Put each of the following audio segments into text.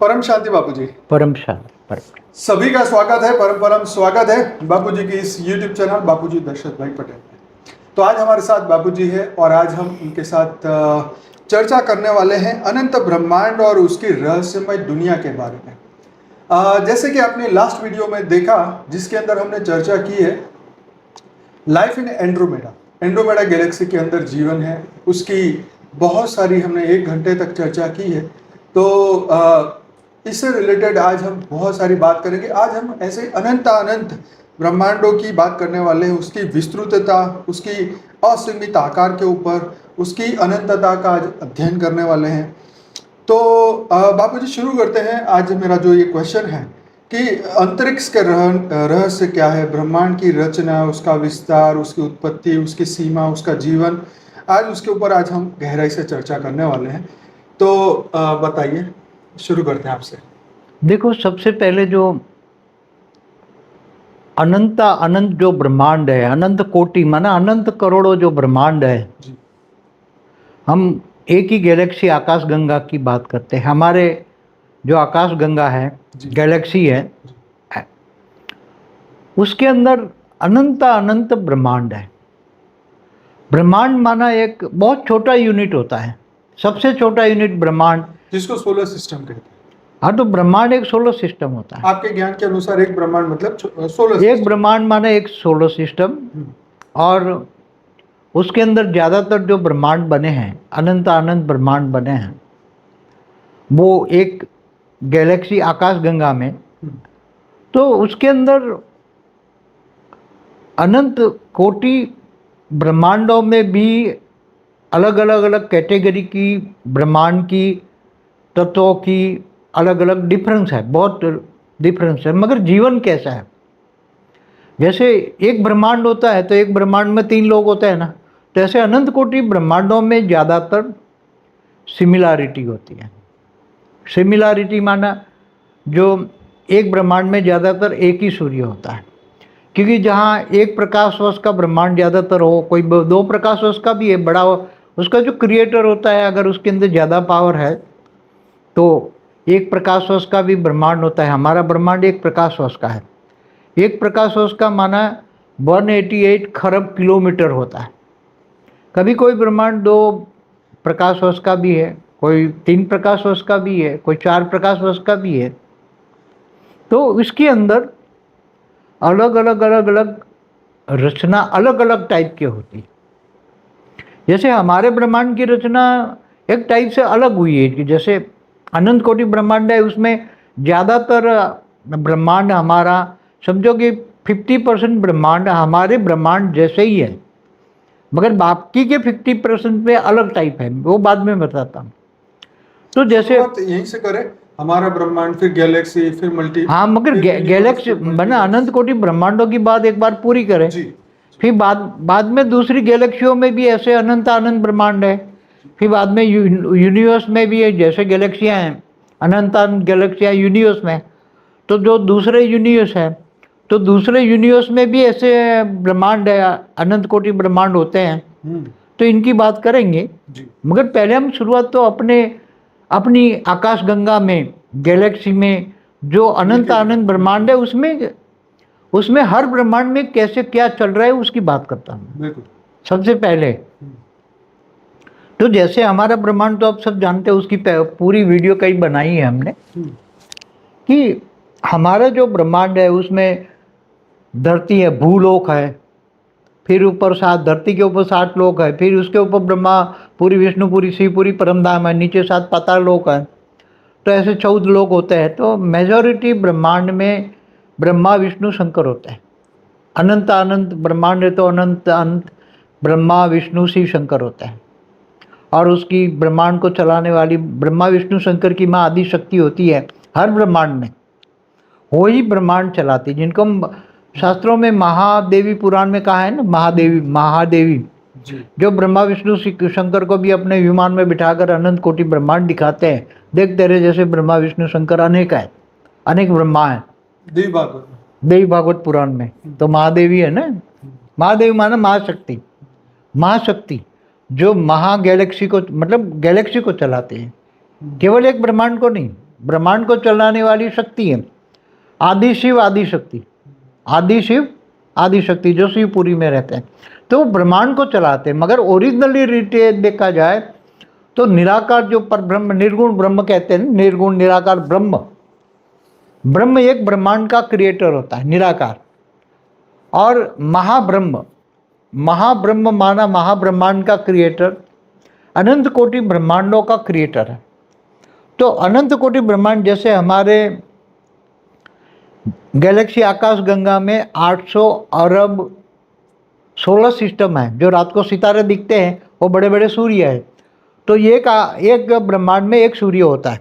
परम शांति बापूजी। परम शांति परम। सभी का स्वागत है, परम स्वागत है बापूजी की इस YouTube चैनल बापूजी दशरथ भाई पटेल में। तो आज हमारे साथ बापूजी है और आज हम उनके साथ चर्चा करने वाले हैं अनंत ब्रह्मांड और उसकी रहस्यमय दुनिया के बारे में। जैसे कि आपने लास्ट वीडियो में देखा जिसके अंदर हमने चर्चा की है लाइफ इन एंड्रोमेडा गैलेक्सी के अंदर जीवन है, उसकी बहुत सारी हमने 1 घंटे तक चर्चा की है। तो इससे रिलेटेड आज हम बहुत सारी बात करेंगे। आज हम ऐसे अनंत ब्रह्मांडों की बात करने वाले हैं, उसकी विस्तृतता, उसकी असीमित आकार के ऊपर, उसकी अनंतता का आज अध्ययन करने वाले हैं। तो बापूजी शुरू करते हैं। आज मेरा जो ये क्वेश्चन है कि अंतरिक्ष के रहस्य क्या है, ब्रह्मांड की रचना, उसका विस्तार, उसकी उत्पत्ति, उसकी सीमा, उसका जीवन, आज उसके ऊपर आज हम गहराई से चर्चा करने वाले हैं। तो बताइए, शुरू करते हैं आपसे। देखो, सबसे पहले जो अनंत जो ब्रह्मांड है, अनंत कोटि माना अनंत करोड़ों जो ब्रह्मांड है जी। हम एक ही गैलेक्सी आकाश गंगा की बात करते हैं। हमारे जो आकाश गंगा है, गैलेक्सी है, उसके अंदर अनंत ब्रह्मांड है। ब्रह्मांड माना एक बहुत छोटा यूनिट होता है, सबसे छोटा यूनिट ब्रह्मांड, जिसको सोलर सिस्टम कहते हैं। हाँ, तो ब्रह्मांड एक सोलर सिस्टम होता है। आपके ज्ञान के अनुसार एक ब्रह्मांड मतलब सोलर एक ब्रह्मांड माने एक सोलर सिस्टम, और उसके अंदर ज़्यादातर जो ब्रह्मांड बने हैं, अनंत ब्रह्मांड बने हैं, वो एक गैलेक्सी आकाश गंगा में। तो उसके अंदर अनंत कोटि ब्रह्मांडों में भी अलग कैटेगरी की ब्रह्मांड की तत्वों की अलग डिफरेंस है, बहुत डिफरेंस है। मगर जीवन कैसा है, जैसे एक ब्रह्मांड होता है तो एक ब्रह्मांड में 3 लोग होते हैं ना, तो ऐसे अनंत कोटि ब्रह्मांडों में ज़्यादातर सिमिलैरिटी होती है। सिमिलैरिटी माना जो एक ब्रह्मांड में ज़्यादातर एक ही सूर्य होता है, क्योंकि जहाँ एक प्रकाश वर्ष का ब्रह्मांड ज़्यादातर हो, कोई 2 प्रकाश वर्ष का भी है बड़ा हो, उसका जो क्रिएटर होता है अगर उसके अंदर ज़्यादा पावर है तो 1 प्रकाश वर्ष का भी ब्रह्मांड होता है। हमारा ब्रह्मांड 1 प्रकाश वर्ष का है। 1 प्रकाश वर्ष का माना 188 खरब किलोमीटर होता है। कभी कोई ब्रह्मांड 2 प्रकाश वर्ष का भी है, कोई 3 प्रकाश वर्ष का भी है, कोई 4 प्रकाश वर्ष का भी है। तो इसके अंदर अलग रचना अलग टाइप की होती है। जैसे हमारे ब्रह्मांड की रचना एक टाइप से अलग हुई है कि जैसे अनंत कोटि ब्रह्मांड है, उसमें ज़्यादातर ब्रह्मांड हमारा, समझो कि 50% ब्रह्मांड हमारे ब्रह्मांड जैसे ही है, मगर बाकी के 50% में अलग टाइप है, वो बाद में बताता हूँ। तो जैसे यहीं से करें, हमारा ब्रह्मांड, फिर गैलेक्सी, फिर मल्टी, हाँ, मगर गैलेक्सी बना अनंत कोटि ब्रह्मांडों की बात एक बार पूरी करें जी। फिर बाद में दूसरी गैलेक्सियों में भी ऐसे अनंत ब्रह्मांड है। फिर बाद में यूनिवर्स में भी है, जैसे गैलेक्सियाँ हैं, अनंत गैलेक्सियाँ यूनिवर्स में। तो जो दूसरे यूनिवर्स है, तो दूसरे यूनिवर्स में भी ऐसे ब्रह्मांड है, अनंत कोटि ब्रह्मांड होते हैं। तो इनकी बात करेंगे जी। मगर पहले हम शुरुआत तो अपनी आकाश गंगा में, गैलेक्सी में जो अनंत ब्रह्मांड है, उसमें हर ब्रह्मांड में कैसे क्या चल रहा है उसकी बात करता हूँ। सबसे पहले तो जैसे हमारा ब्रह्मांड तो आप सब जानते हैं, उसकी पूरी वीडियो कई बनाई है हमने कि हमारा जो ब्रह्मांड है उसमें धरती है, भूलोक है, फिर ऊपर 7 धरती के ऊपर 7 लोक है, फिर उसके ऊपर ब्रह्मा, पूरी विष्णुपुरी, शिवपुरी, परमधाम है, नीचे 7 पाताल लोक है। तो ऐसे 14 लोक होते हैं। तो मेजॉरिटी ब्रह्मांड में ब्रह्मा, विष्णु, शंकर होते हैं। अनंत ब्रह्मांड है तो अनंत ब्रह्मा, विष्णु, शिव, शंकर होते हैं। और उसकी ब्रह्मांड को चलाने वाली ब्रह्मा, विष्णु, शंकर की माँ आदि शक्ति होती है हर ब्रह्मांड में, वो ही ब्रह्मांड चलाती, जिनको शास्त्रों में महादेवी पुराण में कहा है ना, महादेवी जो ब्रह्मा, विष्णु, शंकर को भी अपने विमान में बिठाकर अनंत कोटि ब्रह्मांड दिखाते हैं। देख तेरे जैसे ब्रह्मा, विष्णु, शंकर अनेक है, अनेक ब्रह्मा है देवी भागवत पुराण में। तो महादेवी है ना, महादेवी माना महाशक्ति जो गैलेक्सी को, मतलब गैलेक्सी को चलाती है, केवल एक ब्रह्मांड को नहीं, ब्रह्मांड को चलाने वाली शक्ति है। आदि शिव आदि शक्ति, आदि शिव आदि शक्ति जो शिवपुरी में रहते हैं, तो वो ब्रह्मांड को चलाते हैं। मगर ओरिजिनली रिटे देखा जाए तो निराकार जो पर ब्रह्म, निर्गुण ब्रह्म कहते हैं, निर्गुण निराकार ब्रह्म, ब्रह्म एक ब्रह्मांड का क्रिएटर होता है, निराकार। और महाब्रह्म, महाब्रह्म माना महाब्रह्मांड का क्रिएटर, अनंत कोटि ब्रह्मांडों का क्रिएटर है। तो अनंत कोटि ब्रह्मांड, जैसे हमारे गैलेक्सी आकाश गंगा में 800 अरब सोलर सिस्टम है, जो रात को सितारे दिखते हैं वो बड़े बड़े सूर्य है। तो एक ब्रह्मांड में एक सूर्य होता है।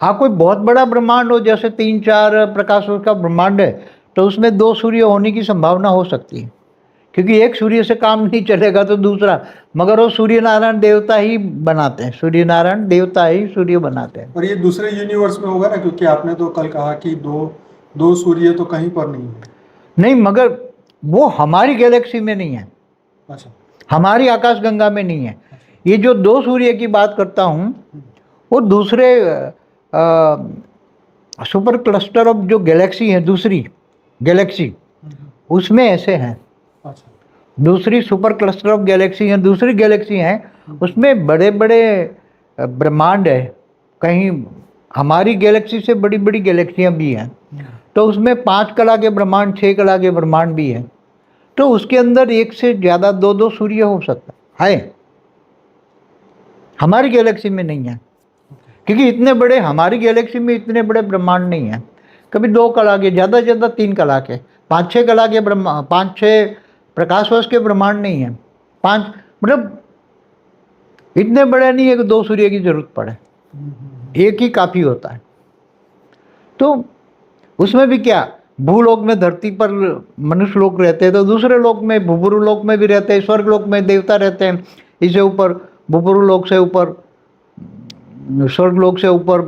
हाँ, कोई बहुत बड़ा ब्रह्मांड हो, जैसे 3-4 प्रकाश वर्ष का ब्रह्मांड है, तो उसमें 2 सूर्य होने की संभावना हो सकती है, क्योंकि एक सूर्य से काम नहीं चलेगा तो दूसरा, मगर वो सूर्य नारायण देवता ही बनाते हैं, सूर्य नारायण देवता ही सूर्य बनाते हैं। और ये दूसरे यूनिवर्स में होगा ना, क्योंकि आपने तो कल कहा कि दो सूर्य तो कहीं पर नहीं है। नहीं, मगर वो हमारी गैलेक्सी में नहीं है। अच्छा, हमारी आकाश गंगा में नहीं है। ये जो 2 सूर्य की बात करता हूँ, वो दूसरे सुपर क्लस्टर ऑफ जो गैलेक्सी है, दूसरी गैलेक्सी, उसमें ऐसे हैं। अच्छा, दूसरी सुपर क्लस्टर ऑफ गैलेक्सी है, दूसरी गैलेक्सी हैं, उसमें बड़े बड़े ब्रह्मांड है। कहीं हमारी गैलेक्सी से बड़ी बड़ी गैलेक्सियाँ भी हैं, तो उसमें 5 कला के ब्रह्मांड, 6 कला के ब्रह्मांड भी हैं। तो उसके अंदर एक से ज़्यादा 2-2 सूर्य हो सकता है। हमारी गैलेक्सी में नहीं है, क्योंकि इतने बड़े, हमारी गैलेक्सी में इतने बड़े ब्रह्मांड नहीं हैं। कभी 2 कला के, ज़्यादा से ज़्यादा 3 कला के, 5-6 कला के 5-6 प्रकाश वर्ष के ब्रह्मांड नहीं है। 5 मतलब इतने बड़े नहीं है कि 2 सूर्य की जरूरत पड़े, एक ही काफ़ी होता है। तो उसमें भी क्या, भूलोक में धरती पर मनुष्य लोग रहते हैं, तो दूसरे लोक में, भूपुरु लोक में भी रहते हैं, स्वर्ग लोक में देवता रहते हैं। इससे ऊपर भूपुरु लोक से ऊपर, स्वर्ग लोक से ऊपर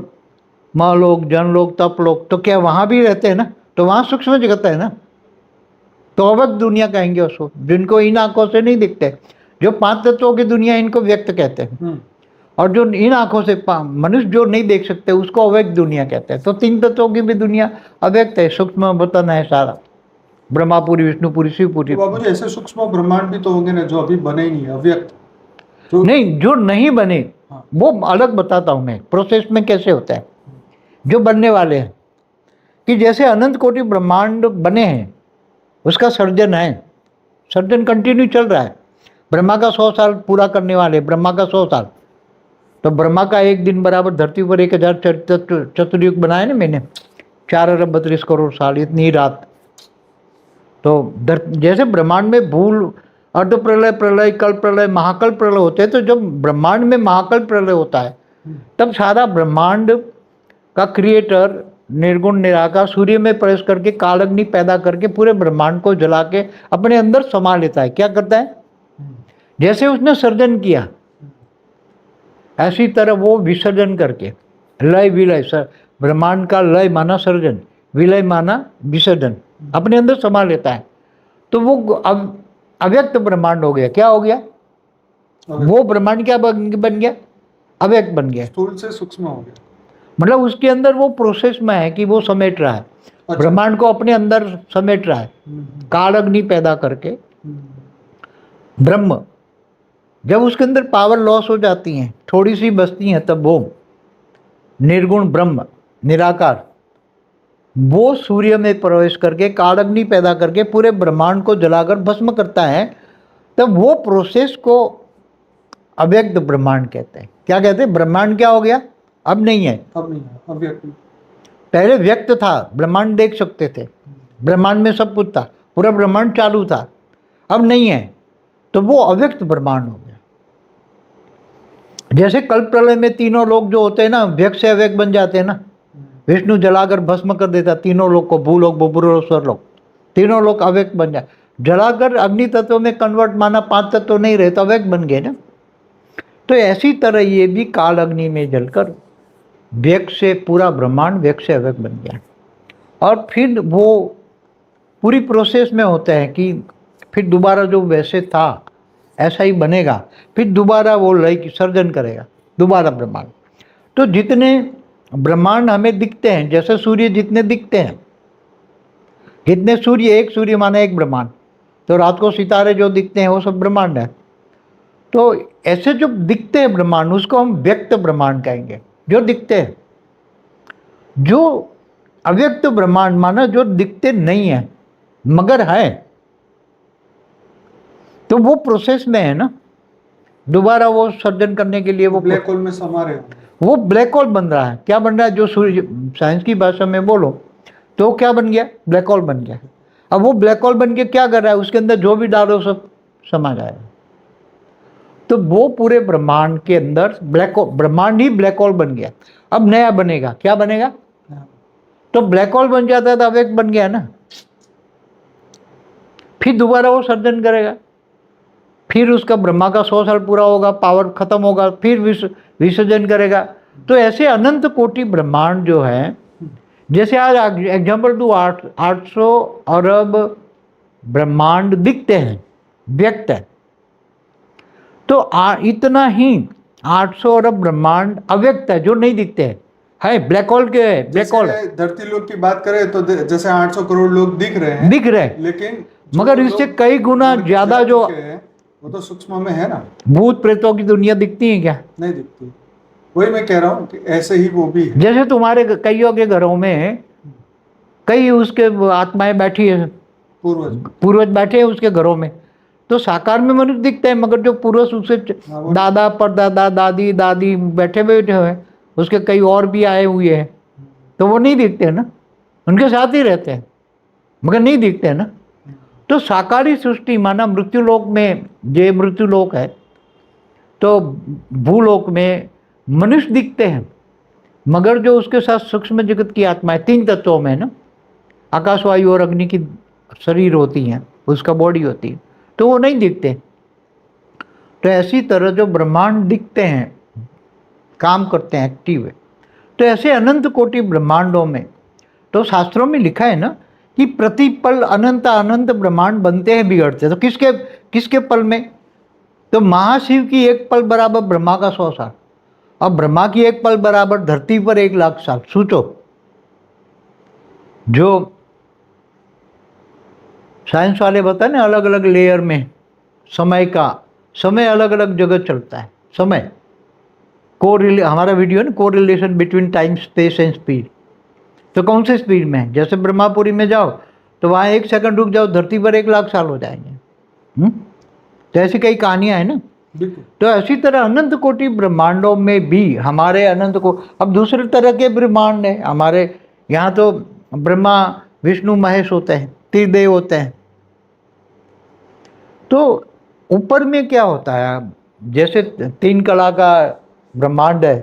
महलोक, जनलोक, तपलोक, तो क्या वहाँ भी रहते हैं ना, तो वहाँ सूक्ष्म जगत है ना। तो अव्यक्त दुनिया कहेंगे उसको, जिनको इन आंखों से नहीं दिखते। जो 5 तत्वों की दुनिया, इनको व्यक्त कहते हैं, और जो इन आंखों से मनुष्य जो नहीं देख सकते, उसको अव्यक्त दुनिया कहते हैं। तो 3 तत्वों की भी दुनिया अव्यक्त है, सूक्ष्म वतन है सारा, ब्रह्मापुरी, विष्णुपुरी, शिवपुरी। तो बाबू जी, ऐसे सूक्ष्म ब्रह्मांड भी तो होंगे ना जो अभी बने ही नहीं है, अव्यक्त नहीं, जो नहीं बने वो अलग बताता हूँ मैं, प्रोसेस में कैसे होता है। जो बनने वाले हैं, कि जैसे अनंत कोटि ब्रह्मांड बने हैं, उसका सर्जन है, सर्जन कंटिन्यू चल रहा है। ब्रह्मा का 100 साल पूरा करने वाले, ब्रह्मा का 100 साल, तो ब्रह्मा का एक दिन बराबर धरती पर 1000 चतुर्युग बनाए ना मैंने, 4 अरब 32 करोड़ साल, इतनी रात। तो जैसे ब्रह्मांड में भूल, अर्ध प्रलय, प्रलय, कल्प प्रलय, महाकल्प प्रलय होते हैं, तो जब ब्रह्मांड में महाकल्प प्रलय होता है, तब सारा ब्रह्मांड का क्रिएटर निर्गुण निराकार सूर्य में प्रवेश करके कालअग्नि पैदा करके पूरे ब्रह्मांड को जला के अपने अंदर समा लेता है। क्या करता है, जैसे उसने सर्जन किया, ऐसी तरह वो विसर्जन करके, लय विलय, ब्रह्मांड का लय माना सर्जन, विलय माना विसर्जन, अपने अंदर समा लेता है। तो वो अब अव्यक्त ब्रह्मांड हो गया। क्या हो गया, वो ब्रह्मांड क्या बन गया, अव्यक्त बन गया, स्थूल से सूक्ष्म हो गया। मतलब उसके अंदर वो प्रोसेस में है कि वो समेट रहा है, ब्रह्मांड को अपने अंदर समेट रहा है, कालअग्नि पैदा करके। ब्रह्म जब उसके अंदर पावर लॉस हो जाती हैं, थोड़ी सी बचती हैं, तब वो निर्गुण ब्रह्म निराकार, वो सूर्य में प्रवेश करके कालअग्नि पैदा करके पूरे ब्रह्मांड को जलाकर भस्म करता है। तब वो प्रोसेस को अव्यक्त ब्रह्मांड कहते हैं। क्या कहते हैं, ब्रह्मांड क्या हो गया, अब नहीं है, अब नहीं है, अव्यक्त। पहले व्यक्त था, ब्रह्मांड देख सकते थे, ब्रह्मांड में सब कुछ था, पूरा ब्रह्मांड चालू था, अब नहीं है, तो वो अव्यक्त ब्रह्मांड हो गया। जैसे कल्प प्रलय में तीनों लोग जो होते हैं ना, व्यक्त से अव्यक्त बन जाते हैं ना, विष्णु जलाकर भस्म कर देता तीनों लोग को, भूलोक, भूपुरलोक, स्वर्गलोक, तीनों लोग अव्यक्त बन जाए, जलाकर अग्नि तत्व में कन्वर्ट माना, 5 तत्व नहीं रहे तो अव्यक्त बन गए ना। तो ऐसी तरह ये भी काल अग्नि में जलकर व्यक्त से पूरा ब्रह्मांड व्यक्त से अव्यक्त बन गया। और फिर वो पूरी प्रोसेस में होता है कि फिर दोबारा जो वैसे था ऐसा ही बनेगा, फिर दोबारा वो लय की सर्जन करेगा, दोबारा ब्रह्मांड। तो जितने ब्रह्मांड हमें दिखते हैं, जैसे सूर्य जितने दिखते हैं, कितने सूर्य, एक सूर्य माना एक ब्रह्मांड, तो रात को सितारे जो दिखते हैं वो सब ब्रह्मांड है। तो ऐसे जो दिखते हैं ब्रह्मांड, उसको हम व्यक्त ब्रह्मांड कहेंगे, जो दिखते हैं। जो अव्यक्त ब्रह्मांड माना जो दिखते नहीं है मगर है, तो वो प्रोसेस में है ना, दोबारा वो सर्जन करने के लिए वो ब्लैक होल में समा रहे होंगे। वो ब्लैक होल बन रहा है। क्या बन रहा है? जो सूर्य, साइंस की भाषा में बोलो तो क्या बन गया? ब्लैक होल बन गया। अब वो ब्लैक होल बन के क्या कर रहा है? उसके अंदर जो भी डालो सब समा जाएगा। तो वो पूरे ब्रह्मांड के अंदर ब्लैक होल, ब्रह्मांड ही ब्लैक होल बन गया। अब नया बनेगा, क्या बनेगा? तो ब्लैक होल बन जाता है तो अब एक बन गया ना, फिर दोबारा वो सर्जन करेगा, फिर उसका ब्रह्मा का 100 साल पूरा होगा, पावर खत्म होगा, फिर विसर्जन करेगा। तो ऐसे अनंत कोटि ब्रह्मांड जो है, जैसे आज एग्जाम्पल दूँ, 800 अरब ब्रह्मांड दिखते हैं, व्यक्त है, तो इतना ही 800 अरब ब्रह्मांड अव्यक्त है, जो नहीं दिखते हैं, है ब्लैक होल के, ब्लैक होल। धरती लोग की बात करें तो जैसे 800 करोड़ लोग दिख रहे हैं, लेकिन मगर इससे कई गुना ज्यादा जो वो तो सूक्ष्म में है ना। भूत प्रेतों की दुनिया दिखती है क्या? नहीं दिखती। वही मैं कह रहा हूँ कि ऐसे ही वो भी है। जैसे तुम्हारे कईयों के घरों में कई उसके आत्माएं बैठी है, पूर्वज बैठे हैं उसके घरों में, तो साकार में मनुष्य दिखते हैं, मगर जो पूर्वज उससे दादा परदादा दादी दादी बैठे हुए, उसके कई और भी आए हुए हैं, तो वो नहीं दिखते ना, उनके साथ ही रहते हैं मगर नहीं दिखते ना। तो साकारी सृष्टि माना मृत्युलोक में, जे मृत्युलोक है, तो भूलोक में मनुष्य दिखते हैं, मगर जो उसके साथ सूक्ष्म जगत की आत्माएं, 3 तत्वों में ना, आकाश वायु और अग्नि की शरीर होती हैं, उसका बॉडी होती है, तो वो नहीं दिखते। तो ऐसी तरह जो ब्रह्मांड दिखते हैं, काम करते हैं, एक्टिव है, तो ऐसे अनंत कोटि ब्रह्मांडों में, तो शास्त्रों में लिखा है ना कि प्रतिपल अनंत अनंत ब्रह्मांड बनते हैं, बिगड़ते हैं। तो किसके किसके पल में? तो महाशिव की एक पल बराबर ब्रह्मा का 100 साल, और ब्रह्मा की एक पल बराबर धरती पर 1 लाख साल। सोचो, जो साइंस वाले बताए ना, अलग अलग लेयर में समय अलग अलग जगह चलता है। समय हमारा वीडियो है ना, correlation between time space and speed. तो कौन से स्पीड में है? जैसे ब्रह्मापुरी में जाओ तो वहाँ 1 सेकंड रुक जाओ, धरती पर 1 लाख साल हो जाएंगे। तो ऐसी कई कहानियाँ हैं ना। तो ऐसी तरह अनंत कोटि ब्रह्मांडों में भी हमारे अनंत को, अब दूसरे तरह के ब्रह्मांड है हमारे यहाँ। तो ब्रह्मा विष्णु महेश होते हैं, त्रिदेव होते हैं। तो ऊपर में क्या होता है? जैसे 3 कला का ब्रह्मांड है,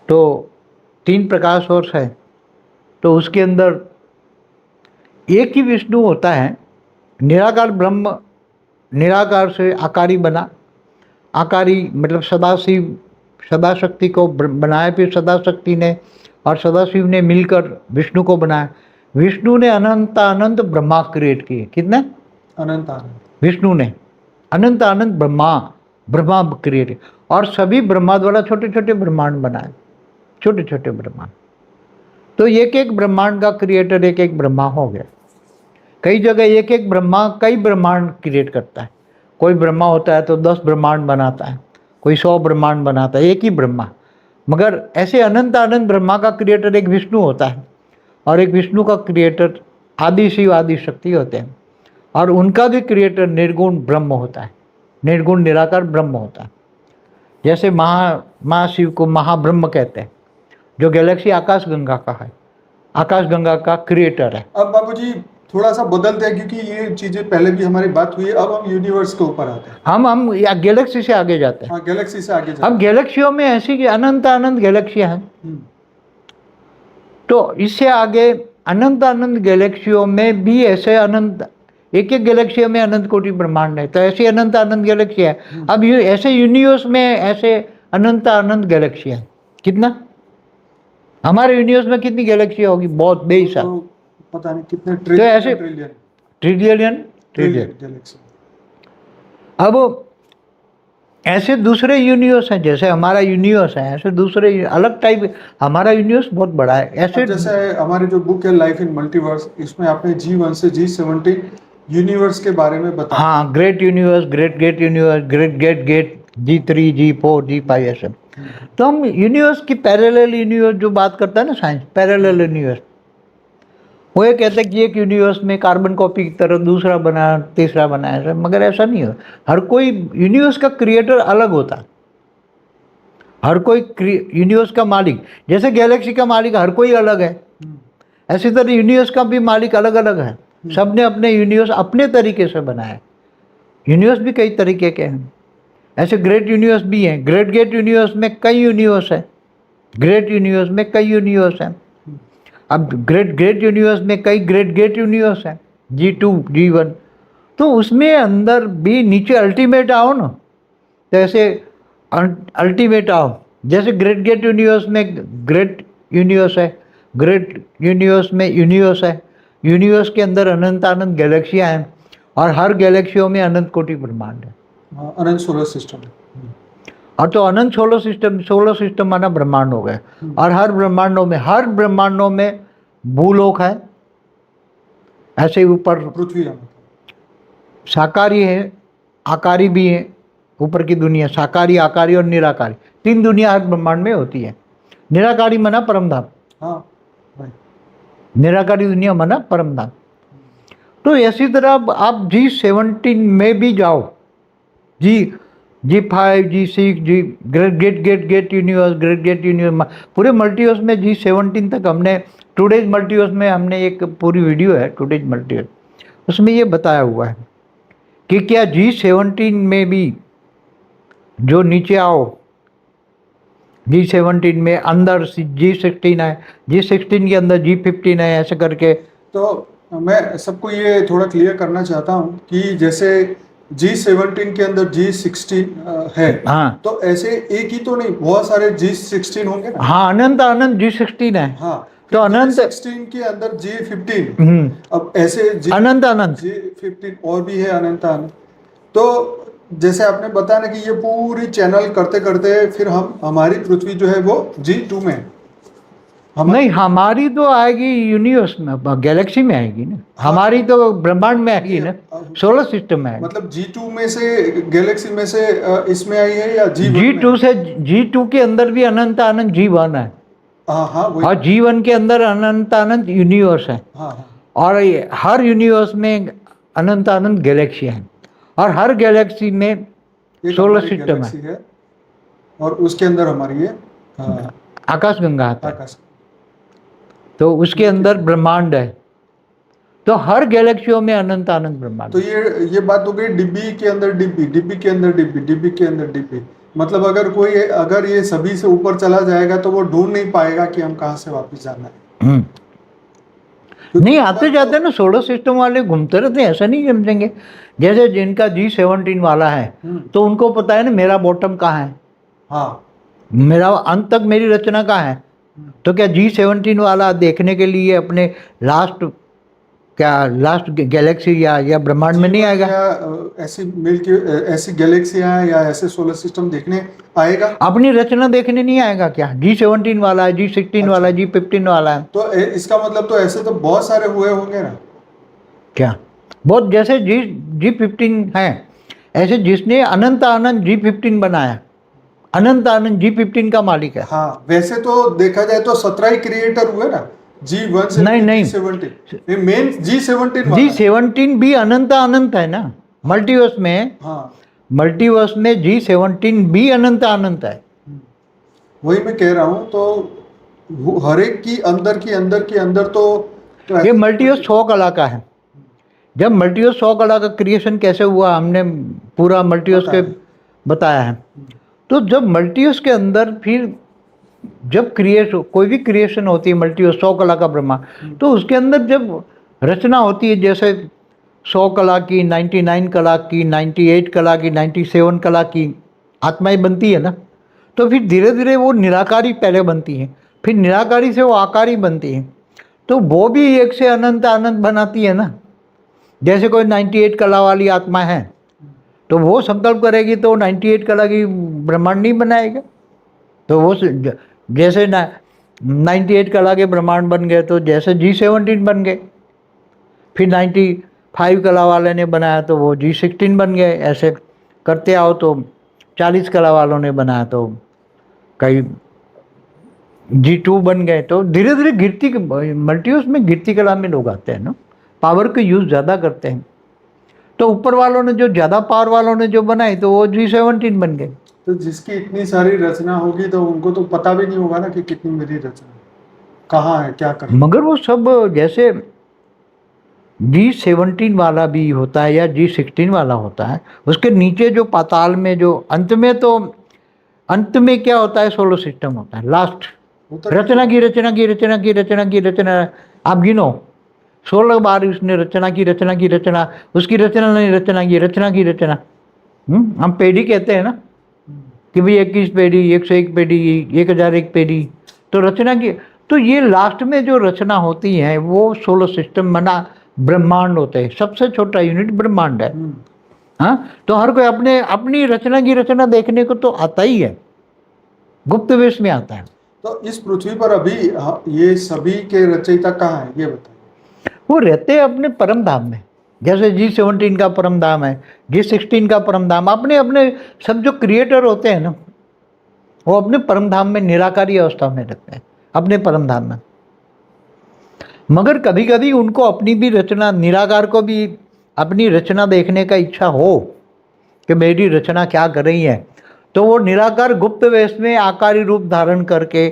तो 3 प्रकाश सोर्स है, तो उसके अंदर एक ही विष्णु होता है, निराकार ब्रह्म, निराकार से आकारी बना। आकारी मतलब सदाशिव, सदाशक्ति को बनाया, फिर सदाशक्ति ने और सदाशिव ने मिलकर विष्णु को बनाया। विष्णु ने अनंत अनंत ब्रह्मा क्रिएट किए। कितने? अनंत अनंत। विष्णु ने अनंत अनंत ब्रह्मा क्रिएट, और सभी ब्रह्मा द्वारा छोटे छोटे ब्रह्मांड बनाए, छोटे छोटे ब्रह्मांड। तो एक एक ब्रह्मांड का क्रिएटर एक एक ब्रह्मा हो गया। कई जगह एक एक ब्रह्मा कई ब्रह्मांड क्रिएट करता है। कोई ब्रह्मा होता है तो 10 ब्रह्मांड बनाता है, कोई 100 ब्रह्मांड बनाता है, एक ही ब्रह्मा। मगर ऐसे अनंत अनंत ब्रह्मा का क्रिएटर एक विष्णु होता है, और एक विष्णु का क्रिएटर आदि शिव आदि शक्ति होते हैं, और उनका भी क्रिएटर निर्गुण ब्रह्म होता है, निर्गुण निराकार ब्रह्म होता है। जैसे महाशिव को महाब्रह्म कहते हैं, जो गैलेक्सी आकाश गंगा का है, आकाश गंगा का क्रिएटर है। अब बाबूजी थोड़ा सा बदलते हैं, क्योंकि ये चीजें पहले भी हमारी बात हुई है। अब हम यूनिवर्स के ऊपर आते हैं, हम या गैलेक्सी से आगे जाते हैं। हाँ, गैलेक्सी से आगे जाते अब गैलेक्सियों में ऐसी कि अनंत अनंत गैलेक्सियां हैं। तो इससे आगे अनंत अनंत गैलेक्सियों में भी ऐसे अनंत, एक एक गैलेक्सी में अनंत कोटि ब्रह्मांड है। तो ऐसी अनंत अनंत गैलेक्सी है। अब ऐसे यूनिवर्स में ऐसे अनंत अनंत गैलेक्सी है। कितना? हमारे यूनिवर्स में कितनी गैलेक्सी होगी? बहुत बेहिसाब, तो पता नहीं कितने तो ऐसे ट्रिलियन गैलेक्सी। अब ऐसे दूसरे यूनिवर्स हैं, जैसे हमारा यूनिवर्स है ऐसे दूसरे अलग टाइप, हमारा यूनिवर्स बहुत बड़ा है ऐसे। अब जैसे हमारी जो बुक है लाइफ इन मल्टीवर्स, इसमें आपने G1 से G17 यूनिवर्स के बारे में बताया। हाँ, great universe, great gate universe, great gate gate, G3 G4 G5 ऐसे। तो हम यूनिवर्स की पैरेलल यूनिवर्स जो बात करता है ना साइंस, पैरेलल यूनिवर्स, वो ये कहता है कि एक यूनिवर्स में कार्बन कॉपी की तरह दूसरा बना, तीसरा बना, ऐसा, मगर ऐसा नहीं हो। हर कोई यूनिवर्स का क्रिएटर अलग होता है, हर कोई यूनिवर्स का मालिक, जैसे गैलेक्सी का मालिक हर कोई अलग है, ऐसी तरह यूनिवर्स का भी मालिक अलग अलग है। सबने अपने यूनिवर्स अपने तरीके से बनाया। यूनिवर्स भी कई तरीके के हैं, ऐसे ग्रेट यूनिवर्स भी हैं। ग्रेट गेट यूनिवर्स में कई यूनिवर्स हैं, ग्रेट यूनिवर्स में कई यूनिवर्स हैं। अब ग्रेट ग्रेट यूनिवर्स में कई ग्रेट गेट यूनिवर्स हैं, G2 G1। तो उसमें अंदर भी नीचे अल्टीमेट आओ ना, तो ऐसे अल्टीमेट आओ, जैसे ग्रेट गेट यूनिवर्स में ग्रेट यूनिवर्स है, ग्रेट यूनिवर्स में यूनिवर्स है, यूनिवर्स के अंदर अनंत अनंत गैलेक्सियाँ हैं, और हर गैलेक्सियों में अनंत कोटि ब्रह्मांड है, अनंत सोलर सिस्टम। और तो अनंत सोलर सिस्टम माना ब्रह्मांड हो गए, और हर ब्रह्मांडों में भूलोक है, ऐसे ही ऊपर पृथ्वी साकारी है, आकारी भी है, ऊपर की दुनिया साकारी, आकारी और निराकारी, तीन दुनिया हर ब्रह्मांड में होती है। निराकारी मना परमधाम, हाँ, निराकारी दुनिया मना परमधाम। तो इसी तरह आप G17 में भी जाओ, G5 G6 great gate universe, पूरे मल्टीवर्स में G17 तक हमने, टुडेज मल्टीवर्स में हमने एक पूरी वीडियो है टुडेज मल्टीवर्स, उसमें ये बताया हुआ है कि क्या G17 में भी जो नीचे आओ, G17 में अंदर G16 है, G16 के अंदर G15 है, ऐसे करके। तो मैं सबको ये थोड़ा क्लियर करना चाहता हूँ कि जैसे G17 के अंदर G16 है, हाँ, तो ऐसे एक ही तो नहीं, बहुत सारे G16 होंगे ना। हाँ, अनंत G16 है। हाँ, तो अनंत G16 के अंदर G15, अब ऐसे अनंत G15 और भी है अनंत। तो जैसे आपने बताया ना कि ये पूरी चैनल करते करते फिर हमारी पृथ्वी जो है वो G2 में नहीं, हमारी तो आएगी यूनिवर्स में, गैलेक्सी में आएगी ना, हमारी तो ब्रह्मांड में आएगी ना, सोलर सिस्टम में आएगी। मतलब G2 में से, गैलेक्सी में से इसमें आई है या G2 से, G2 के अंदर भी अनंत G1 है, हाँ, और G1 के अंदर अनंत यूनिवर्स है, और हर यूनिवर्स में अनंत गैलेक्सी है, और हर गैलेक्सी में सोलर सिस्टम है, और उसके अंदर हमारी ये आकाशगंगा आता है, तो उसके अंदर ब्रह्मांड है। तो हर गैलेक्सियों में अनंत ब्रह्मांड। तो ये बात हो गई डिब्बी के अंदर डिब्बी, डिब्बी के अंदर डिब्बी, डिब्बी के अंदर डिब्बी। मतलब अगर ये सभी से ऊपर चला जाएगा तो वो ढूंढ नहीं पाएगा कि हम कहाँ से वापस जाना है। नहीं, आते जाते ना सोलर सिस्टम वाले घूमते रहते हैं, ऐसा नहीं समझेंगे। जैसे जिनका G17 वाला है तो उनको पता है ना मेरा बॉटम कहाँ है, हाँ, मेरा अंत तक मेरी रचना कहाँ है। तो क्या G17 वाला देखने के लिए अपने लास्ट गैलेक्सी या ब्रह्मांड में नहीं आएगा, ऐसी गैलेक्सियां या ऐसे सोलर सिस्टम देखने आएगा, अपनी रचना देखने नहीं आएगा? क्या G17 वाला है, G16 वाला है, G15 वाला है, तो इसका मतलब तो ऐसे तो बहुत सारे हुए होंगे ना। क्या बहुत, जैसे G15 है, ऐसे जिसने अनंत G15 बनाया, अनंत G15 का मालिक है। हाँ, वैसे तो देखा जाए तो 17 ही क्रिएटर हुए ना, G1 से नहीं, G17 मेन G17 भी अनंत है ना मल्टीवर्स में। हाँ, मल्टीवर्स में G17 भी अनंत है। वही मैं कह रहा हूँ, तो हर एक की अंदर तो ये मल्टीवर्स 100 कला का है। जब मल्टीवर्स 100 कला का क्रिएशन कैसे हुआ, हमने पूरा मल्टीवर्स के बताया है। तो जब मल्टीवर्स के अंदर फिर जब कोई भी क्रिएशन होती है, मल्टीवर्स 100 कला का ब्रह्मांड, तो उसके अंदर जब रचना होती है, जैसे 100 कला की, 99 कला की, 98 कला की, 97 कला की आत्माएं बनती है ना, तो फिर धीरे धीरे वो निराकारी पहले बनती हैं, फिर निराकारी से वो आकारी बनती हैं, तो वो भी एक से अनंत बनाती है ना। जैसे कोई 98 कला वाली आत्मा है, तो वो संकल्प करेगी तो 98 कला की ब्रह्मांड नहीं बनाएगा। तो वो जैसे ना 98 कला के ब्रह्मांड बन गए तो जैसे G17 बन गए, फिर 95 कला वाले ने बनाया तो वो G16 बन गए। ऐसे करते आओ तो 40 कला वालों ने बनाया तो कई G2 बन गए। तो धीरे धीरे गिरती मल्टीवर्स में गिरती कला में लोग आते हैं ना, पावर का यूज़ ज़्यादा करते हैं। तो ऊपर वालों ने जो ज़्यादा पावर वालों ने जो बनाई तो वो G17 बन गए। तो जिसकी इतनी सारी रचना होगी तो उनको तो पता भी नहीं होगा ना कि कितनी मेरी रचना कहाँ है, क्या कर। मगर वो सब जैसे G17 वाला भी होता है या G16 वाला होता है, उसके नीचे जो पाताल में जो अंत में, तो अंत में क्या होता है, सोलर सिस्टम होता है। लास्ट रचना की रचना की रचना की रचना की रचना, आप गिनो 16 बार उसने रचना की रचना की रचना, उसकी रचना नहीं, रचना की रचना की रचना। हम पेढ़ी कहते हैं ना कि भाई 21 पेढ़ी, 101 पेढ़ी, 1001 पेढ़ी, तो रचना की। तो ये लास्ट में जो रचना होती है वो सोलर सिस्टम बना ब्रह्मांड होते हैं। सबसे छोटा यूनिट ब्रह्मांड है। हाँ, तो हर कोई अपने अपनी रचना की रचना देखने को तो आता ही है, गुप्त वेश में आता है। तो इस पृथ्वी पर अभी ये सभी के रचयिता कहाँ है, ये बताइए। वो रहते हैं अपने परम धाम में। जैसे G17 का परम धाम है, G16 का परम धाम, अपने अपने सब जो क्रिएटर होते हैं ना, वो अपने परम धाम में निराकारी अवस्था में रहते हैं, अपने परम धाम में। मगर कभी कभी उनको अपनी भी रचना, निराकार को भी अपनी रचना देखने का इच्छा हो कि मेरी रचना क्या कर रही है, तो वो निराकार गुप्त वेश में आकारी रूप धारण करके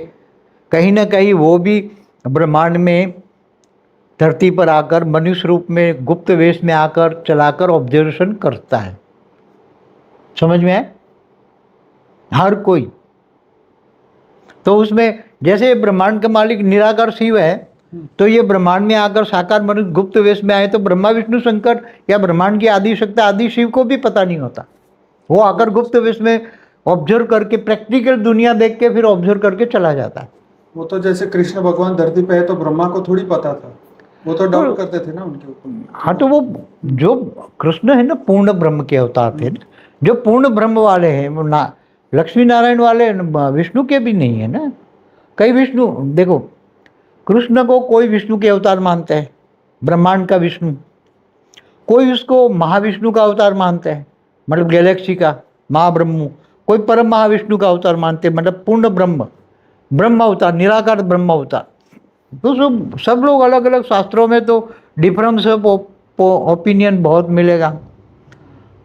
कहीं ना कहीं वो भी ब्रह्मांड में धरती पर आकर मनुष्य रूप में गुप्त वेश में आकर चलाकर ऑब्जर्वेशन करता है। समझ में आए? हर कोई। तो उसमें जैसे ब्रह्मांड का मालिक निराकार शिव है, तो ये ब्रह्मांड में आकर साकार मनुष्य गुप्त वेश में आए तो ब्रह्मा विष्णु शंकर या ब्रह्मांड की आदि शक्ति आदि शिव को भी पता नहीं होता। वो आकर गुप्त वेश में ऑब्जर्व करके प्रैक्टिकल दुनिया देख के फिर ऑब्जर्व करके चला जाता है। वो तो जैसे कृष्ण भगवान धरती पे है तो ब्रह्मा को थोड़ी पता था, वो तो डाउट करते थे ना उनके ऊपर। हाँ, तो वो जो कृष्ण है ना, पूर्ण ब्रह्म के अवतार थे ना, जो पूर्ण ब्रह्म वाले हैं, वो ना लक्ष्मी नारायण वाले विष्णु के भी नहीं है ना। कई विष्णु, देखो कृष्ण को कोई विष्णु के अवतार मानते हैं, ब्रह्मांड का विष्णु, कोई उसको महाविष्णु का अवतार मानते हैं, मतलब गैलेक्सी का महाब्रह्म, कोई परम महाविष्णु का अवतार मानते हैं, मतलब पूर्ण ब्रह्म, ब्रह्म अवतार, निराकार ब्रह्म अवतार। तो सब लोग अलग अलग शास्त्रों में तो डिफरेंस ऑफ ओपिनियन बहुत मिलेगा।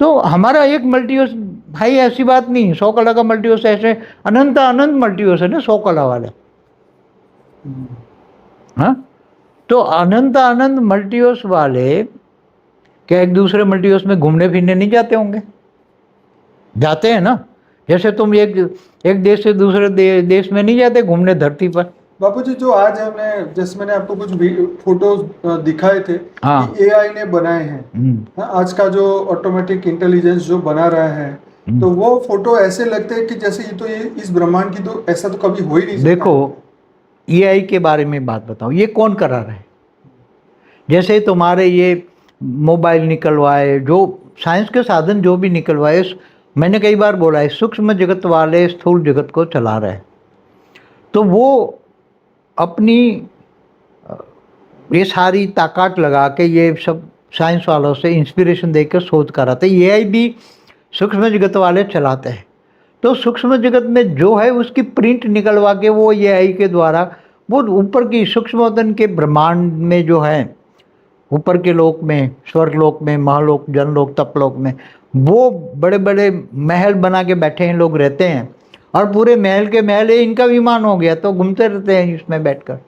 तो हमारा एक मल्टीवर्स भाई ऐसी बात नहीं, 100 कला का मल्टीवर्स ऐसे अनंत अनंत मल्टीवर्स है ना 100 कला वाले। हाँ, तो अनंत अनंत मल्टीवर्स वाले क्या एक दूसरे मल्टीवर्स में घूमने फिरने नहीं जाते होंगे? जाते हैं ना। जैसे तुम एक देश से दूसरे देश में नहीं जाते घूमने धरती पर। बापूजी, जो आज हमने, जैसे मैंने आपको कुछ फोटोज दिखाए थे, हाँ, कि एआई ने बनाए हैं। आज का जो ऑटोमेटिक इंटेलिजेंस जो बना रहा है, तो वो फोटो ऐसे लगते हैं कि जैसे ये इस ब्रह्मांड की तो ऐसा तो कभी हो ही नहीं सकता। देखो एआई के बारे में बात बताओ, ये कौन करा रहा है? जैसे तुम्हारे ये मोबाइल निकलवाए, जो साइंस के साधन जो भी निकलवाए, मैंने कई बार बोला है, सूक्ष्म जगत वाले स्थूल जगत को चला रहे हैं। तो वो अपनी ये सारी ताकत लगा के ये सब साइंस वालों से इंस्पिरेशन देकर शोध कराते हैं। एआई भी सूक्ष्म जगत वाले चलाते हैं। तो सूक्ष्म जगत में जो है उसकी प्रिंट निकलवा के वो एआई के द्वारा वो ऊपर की सूक्ष्मतन के ब्रह्मांड में जो है, ऊपर के लोक में, स्वर्ग लोक में, महालोक, जनलोक, तपलोक में, वो बड़े बड़े महल बना के बैठे हैं, लोग रहते हैं, और पूरे महल के महल इनका विमान हो गया तो घूमते रहते हैं इसमें बैठकर।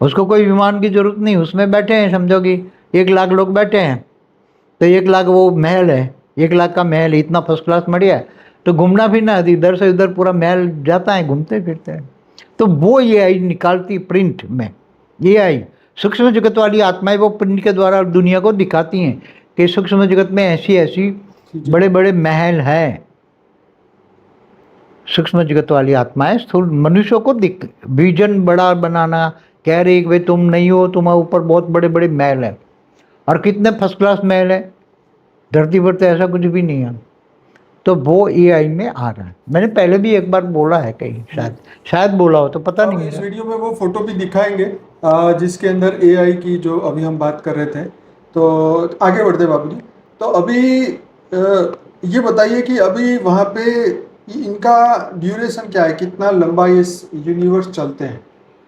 उसको कोई विमान की जरूरत नहीं, उसमें बैठे हैं। समझो कि 1 लाख लोग बैठे हैं तो 1 लाख वो महल है, 1 लाख का महल इतना फर्स्ट क्लास बढ़िया है, तो घूमना फिरना इधर से उधर पूरा महल जाता है, घूमते फिरते हैं। तो वो एआई निकालती प्रिंट में, एआई सूक्ष्म जगत वाली आत्माएं वो प्रिंट के द्वारा दुनिया को दिखाती हैं कि सूक्ष्म जगत में ऐसी ऐसी बड़े बड़े महल हैं। सूक्ष्म जगत वाली आत्माएं स्थूल मनुष्यों को विजन बड़ा बनाना, कह रही कि भाई तुम नहीं हो, तुम्हारे ऊपर बहुत बड़े बड़े महल हैं, और कितने फर्स्ट क्लास महल है, धरती पर तो ऐसा कुछ भी नहीं है। तो वो एआई में आ रहा है। मैंने पहले भी एक बार बोला है कहीं, शायद बोला हो तो पता नहीं इस मुझे। वीडियो में वो फोटो भी दिखाएंगे जिसके अंदर एआई की जो अभी हम बात कर रहे थे। तो आगे बढ़ते बाबूजी। तो अभी ये बताइए कि अभी वहाँ पे इनका ड्यूरेशन क्या है, कितना लंबा ये यूनिवर्स चलते हैं,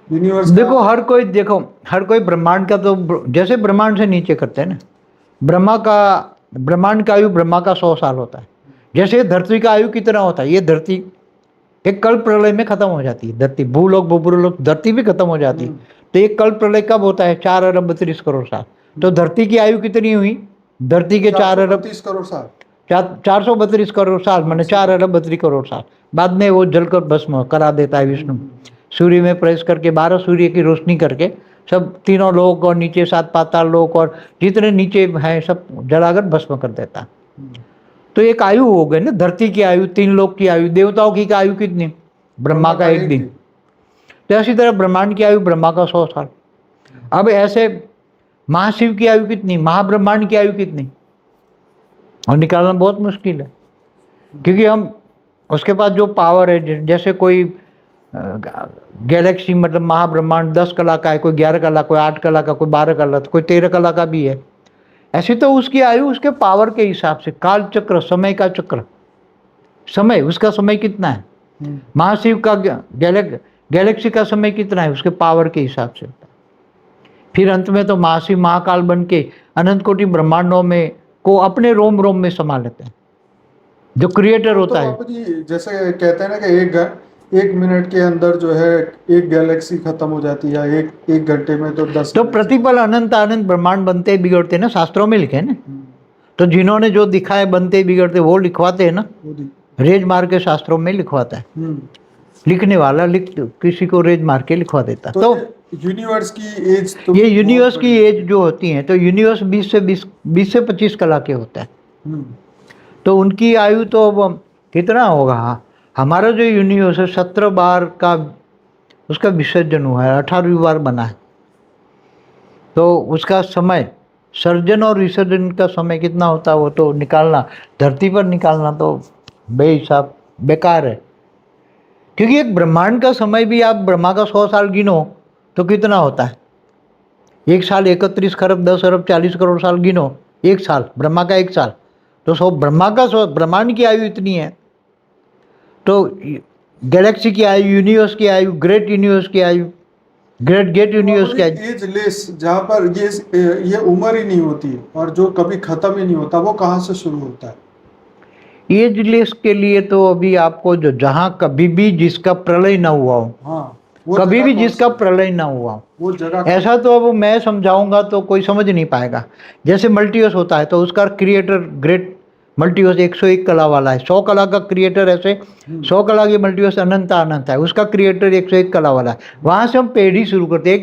यूनिवर्स देखो हर कोई ब्रह्मांड का, तो जैसे ब्रह्मांड से नीचे करते हैं ना, ब्रह्मांड का आयु ब्रह्मा का 100 साल होता है। जैसे धरती का आयु कितना होता है, ये धरती एक कल्प प्रलय में खत्म हो जाती है। धरती भूलोक भूलोक धरती भी खत्म हो जाती है। तो एक कल्प प्रलय कब होता है? 4 अरब 32 करोड़ साल। तो धरती की आयु कितनी हुई? धरती के 4 अरब 30 करोड़ साल, 432 करोड़ साल, मैंने 4 अरब 32 करोड़ साल। बाद में वो जलकर भस्म करा देता है विष्णु, सूर्य में प्रवेश करके 12 सूर्य की रोशनी करके सब तीनों लोक और नीचे 7 पाताल लोक और जितने नीचे हैं सब जलाकर भस्म कर देता है। तो एक आयु हो गई ना, धरती की आयु, 3 लोक की आयु, देवताओं की आयु कितनी? ब्रह्मा का 1 दिन। तो इसी तरह ब्रह्मांड की आयु ब्रह्मा का 100 साल। अब ऐसे महाशिव की आयु कितनी, महाब्रह्मांड की आयु कितनी, और निकालना बहुत मुश्किल है। क्योंकि हम उसके पास जो पावर है, जैसे कोई गैलेक्सी मतलब महाब्रह्मांड 10 कला का है, कोई 11 कला, कोई 8 कला का, कोई 12 कला, कोई 13 कला का भी है। ऐसे तो उसकी आयु उसके पावर के हिसाब से, काल चक्र, समय का चक्र, समय उसका समय कितना है, महाशिव का गैलेक्सी का समय कितना है, उसके पावर के हिसाब से। फिर अंत में तो महाशिव महाकाल बन के अनंत कोटि ब्रह्मांडों में को अपने रोम रोम में समा लेते हैं, जो क्रिएटर होता है। जी जैसे कहते हैं ना कि एक मिनट के अंदर जो है एक गैलेक्सी खत्म हो जाती है, एक घंटे में तो 10। तो प्रतिपल अनंत अनंत ब्रह्मांड बनते बिगड़ते ना, शास्त्रों में लिखे ना। तो जिन्होंने जो दिखा है बनते बिगड़ते, वो लिखवाते हैं ना, रेज मार के शास्त्रों में लिखवाता है। लिखने वाला किसी को रेज मार के लिखवा देता। तो यूनिवर्स की एज, तो ये यूनिवर्स की एज जो होती है, तो यूनिवर्स 20 से 25 कला के होता है। तो उनकी आयु तो अब कितना होगा? हमारा जो यूनिवर्स है 17 बार का उसका विसर्जन हुआ है, 18वीं बार बना है। तो उसका समय, सर्जन और विसर्जन का समय कितना होता है वो तो निकालना, धरती पर निकालना तो बेहिसाब बेकार है। क्योंकि एक ब्रह्मांड का समय भी आप ब्रह्मा का 100 साल गिनो तो कितना होता है? एक साल 31 खरब 10 अरब 40 करोड़ साल गिनो, एक साल ब्रह्मा का 1 साल। तो ब्रह्मांड की आयु इतनी है। तो गैलेक्सी की आयु, यूनिवर्स की आयु, ग्रेट यूनिवर्स की आयु, ग्रेट यूनिवर्स की आयु, एज लेस, जहाँ पर ये उम्र ही नहीं होती और जो कभी खत्म ही नहीं होता, वो कहाँ से शुरू होता है? एज लेस के लिए तो अभी आपको जो जहाँ कभी भी जिसका प्रलय ना हुआ हो, हाँ, कभी भी जिसका प्रलय ना हुआ हो, वो जगह ऐसा तो अब मैं समझाऊंगा तो कोई समझ नहीं पाएगा। जैसे मल्टीवर्स होता है तो उसका क्रिएटर ग्रेट मल्टीवर्स 101 कला वाला है, 100 कला का क्रिएटर, ऐसे 100 कला की मल्टीवर्स अनंत है, उसका क्रिएटर 101 कला वाला है। वहां से हम पेढ़ी शुरू करते हैं,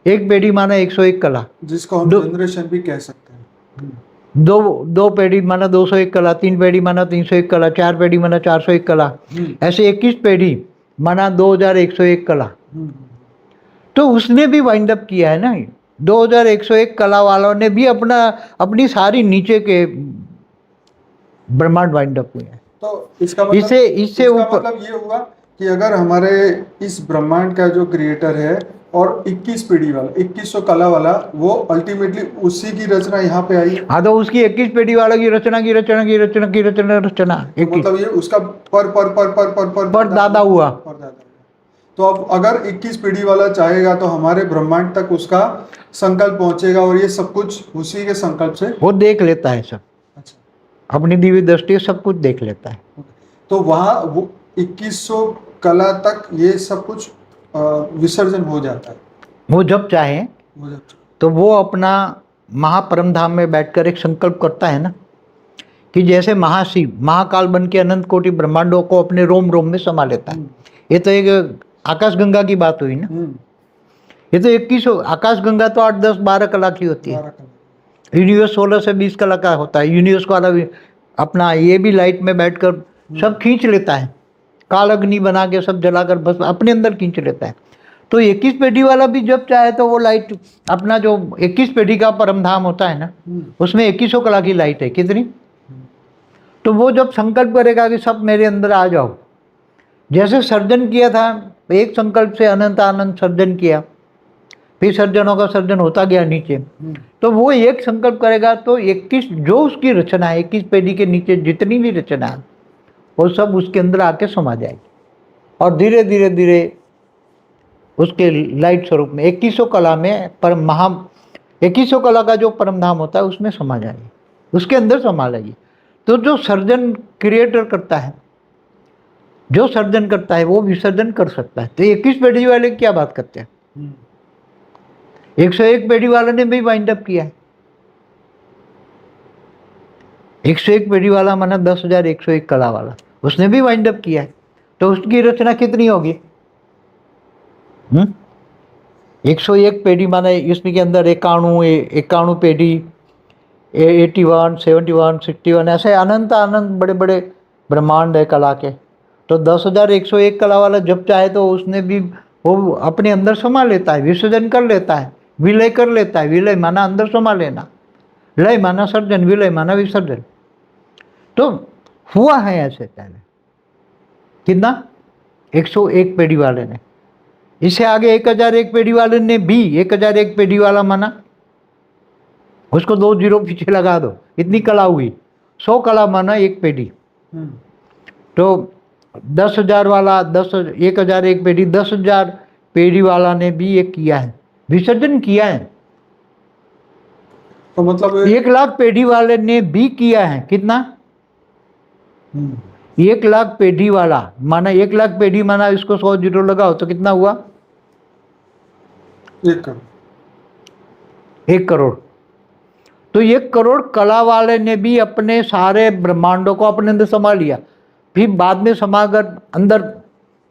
एक पेढ़ी माना 101 कला, जिसको हम जनरेशन भी कह सकते हैं। दो पेढ़ी माना 201 कला, 3 पेढ़ी माना 301 कला, 4 पेढ़ी माना 401 कला, ऐसे 21 पेढ़ी माना 2101 कला। तो उसने भी वाइंड अप किया है ना, 2101 कला वालों ने भी अपनी सारी नीचे के ब्रह्मांड वाइंड अप हुए हैं। तो इसका मतलब इससे ऊपर मतलब ये हुआ कि अगर हमारे इस ब्रह्मांड का जो क्रिएटर है और 21 पीढ़ी वाला, 2100 कला वाला, वो अल्टीमेटली उसी की रचना यहाँ पे आई। हाँ, तो उसकी 21 पीढ़ी वाला की रचना मतलब ये उसका पर दादा हुआ। तो अब अगर 21 पीढ़ी वाला चाहेगा तो हमारे ब्रह्मांड तक उसका संकल्प पहुंचेगा और ये सब कुछ उसी के संकल्प से वो देख लेता है सब। अच्छा, अपनी दिव्य दृष्टि सब कुछ देख लेता है। तो वहाँ वो 2100 कला तक ये सब कुछ विसर्जन हो जाता है, वो जब चाहे। तो वो अपना महापरम धाम में बैठकर एक संकल्प करता है ना, कि जैसे महाशिव महाकाल बन के अनंत कोटि ब्रह्मांडों को अपने रोम रोम में समा लेता है। ये तो एक आकाश गंगा की बात हुई ना। ये तो 2100, आकाश गंगा तो 8, 10, 12 कला की होती है। यूनिवर्स 16 से 20 कला का होता है। यूनिवर्स वाला भी अपना ये भी लाइट में बैठकर सब खींच लेता है, काल अग्नि बना के सब जलाकर बस अपने अंदर खींच लेता है। तो 21 पेढ़ी वाला भी जब चाहे तो वो लाइट अपना जो 21 पेढ़ी का परमधाम होता है ना, उसमें 2100 कला की लाइट है कितनी। तो वो जब संकल्प करेगा कि सब मेरे अंदर आ जाओ, जैसे सर्जन किया था, एक संकल्प से अनंत आनंद सर्जन किया, फिर सर्जनों का सर्जन होता गया नीचे, तो वो एक संकल्प करेगा तो 21 जो उसकी रचना है, 21 पेढ़ी के नीचे जितनी भी रचना है वो सब उसके अंदर आके समा जाएगी और धीरे धीरे धीरे उसके लाइट स्वरूप में 2100 कला में परम 2100 कला का जो परमधाम होता है उसमें समा जाएगी, उसके अंदर समा जाएगी। तो जो सर्जन क्रिएटर करता है, जो सर्जन करता है वो विसर्जन कर सकता है। तो 21 पेढ़ी वाले क्या बात करते हैं, 101 पेढ़ी वाले ने भी वाइंड अप किया है। 101 पेढ़ी वाला माना 10,101 कला वाला, उसने भी वाइंड अप किया है। तो उसकी रचना कितनी होगी, 101 पेढ़ी माना इसमें के अंदर 91 पेढ़ी, 81, 71, 61 ऐसे अनंत अनंत बड़े बड़े ब्रह्मांड है कला के। तो 10,101 कला वाला जब चाहे तो उसने भी वो अपने अंदर समा लेता है, विसर्जन कर लेता है, विलय कर लेता है। विलय माना अंदर समा लेना, लय माना सर्जन, विलय माना विसर्जन। तो हुआ है ऐसे पहले कितना, 101 पेढ़ी वाले ने। इससे आगे 1001 पेढ़ी वाले ने भी, 1001 पेढ़ी वाला माना उसको 2 जीरो पीछे लगा दो, इतनी कला हुई। 100 कला माना एक पेढ़ी। तो 10,000 वाला 1001 पेढ़ी, 10,000 पेढ़ी वाला ने भी ये किया है, विसर्जन किया है। तो मतलब 1,00,000 पेढ़ी वाले ने भी किया है कितना, 1,00,000 पेढ़ी वाला माना 1,00,000 पेढ़ी माना इसको 100 जीरो लगाओ तो कितना हुआ, 1 करोड़। तो 1 करोड़ कला वाले ने भी अपने सारे ब्रह्मांडों को अपने अंदर समा लिया, फिर बाद में समाकर अंदर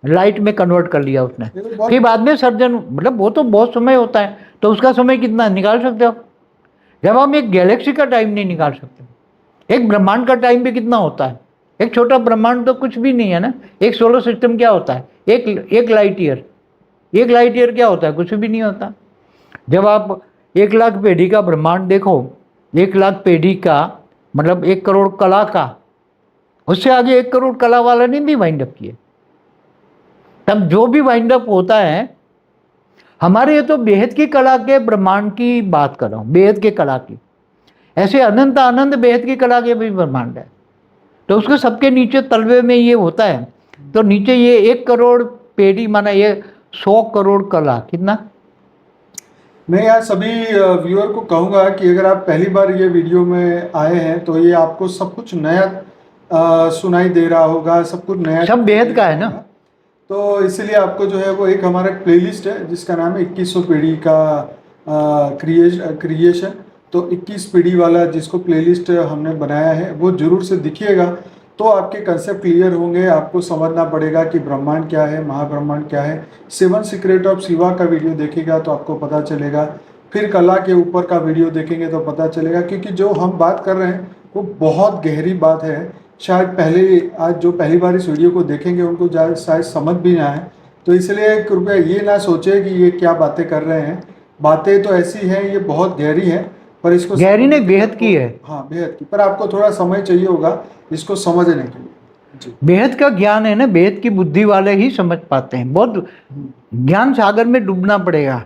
लाइट में कन्वर्ट कर लिया उसने। फिर बाद में सर्जन, मतलब वो तो बहुत समय होता है, तो उसका समय कितना निकाल सकते हो, जब हम एक गैलेक्सी का टाइम नहीं निकाल सकते। एक ब्रह्मांड का टाइम भी कितना होता है, एक छोटा ब्रह्मांड तो कुछ भी नहीं है ना। एक सोलर सिस्टम क्या होता है, एक लाइट ईयर, एक लाइट ईयर क्या होता है, कुछ भी नहीं होता। जब आप 1,00,000 पेढ़ी का ब्रह्मांड देखो, 1,00,000 पेढ़ी का मतलब 1 करोड़ कला का, उससे आगे 1 करोड़ कला वाला ने भी वाइंड अप किए। तब जो भी वाइंड अप होता है हमारे, ये तो बेहद की कला के ब्रह्मांड की बात कर रहा हूँ, बेहद के कला की। ऐसे अनंत आनंद बेहद की कला के भी ब्रह्मांड है। तो उसके सबके नीचे तलवे में ये होता है, तो नीचे ये 1 करोड़ पेढ़ी माना ये 100 करोड़ कला कितना। मैं यार सभी व्यूअर को कहूँगा कि अगर आप पहली बार ये वीडियो में आए हैं तो ये आपको सब कुछ नया सुनाई दे रहा होगा, सब कुछ नया, सब बेहद का है ना। तो इसलिए आपको जो है वो एक हमारा प्लेलिस्ट है जिसका नाम है 2100 पीढ़ी का क्रिएशन। तो 21 पीढ़ी वाला जिसको प्लेलिस्ट हमने बनाया है वो जरूर से दिखिएगा, तो आपके कंसेप्ट क्लियर होंगे। आपको समझना पड़ेगा कि ब्रह्मांड क्या है, महाब्रह्मांड क्या है। 7 सीक्रेट ऑफ शिवा का वीडियो देखेगा तो आपको पता चलेगा, फिर कला के ऊपर का वीडियो देखेंगे तो पता चलेगा, क्योंकि जो हम बात कर रहे हैं वो बहुत गहरी बात है। शायद आज जो पहली बार इस वीडियो को देखेंगे उनको शायद समझ भी ना आए, तो इसलिए कृपया ये ना सोचे कि ये क्या बातें कर रहे हैं। बातें तो ऐसी हैं, ये बहुत गहरी है, पर इसको गहरी ने बेहद की है। हाँ बेहद की, पर आपको थोड़ा समय चाहिए होगा इसको समझने के लिए। जी, बेहद का ज्ञान है ना, बेहद की बुद्धि वाले ही समझ पाते हैं। बहुत ज्ञान सागर में डूबना पड़ेगा।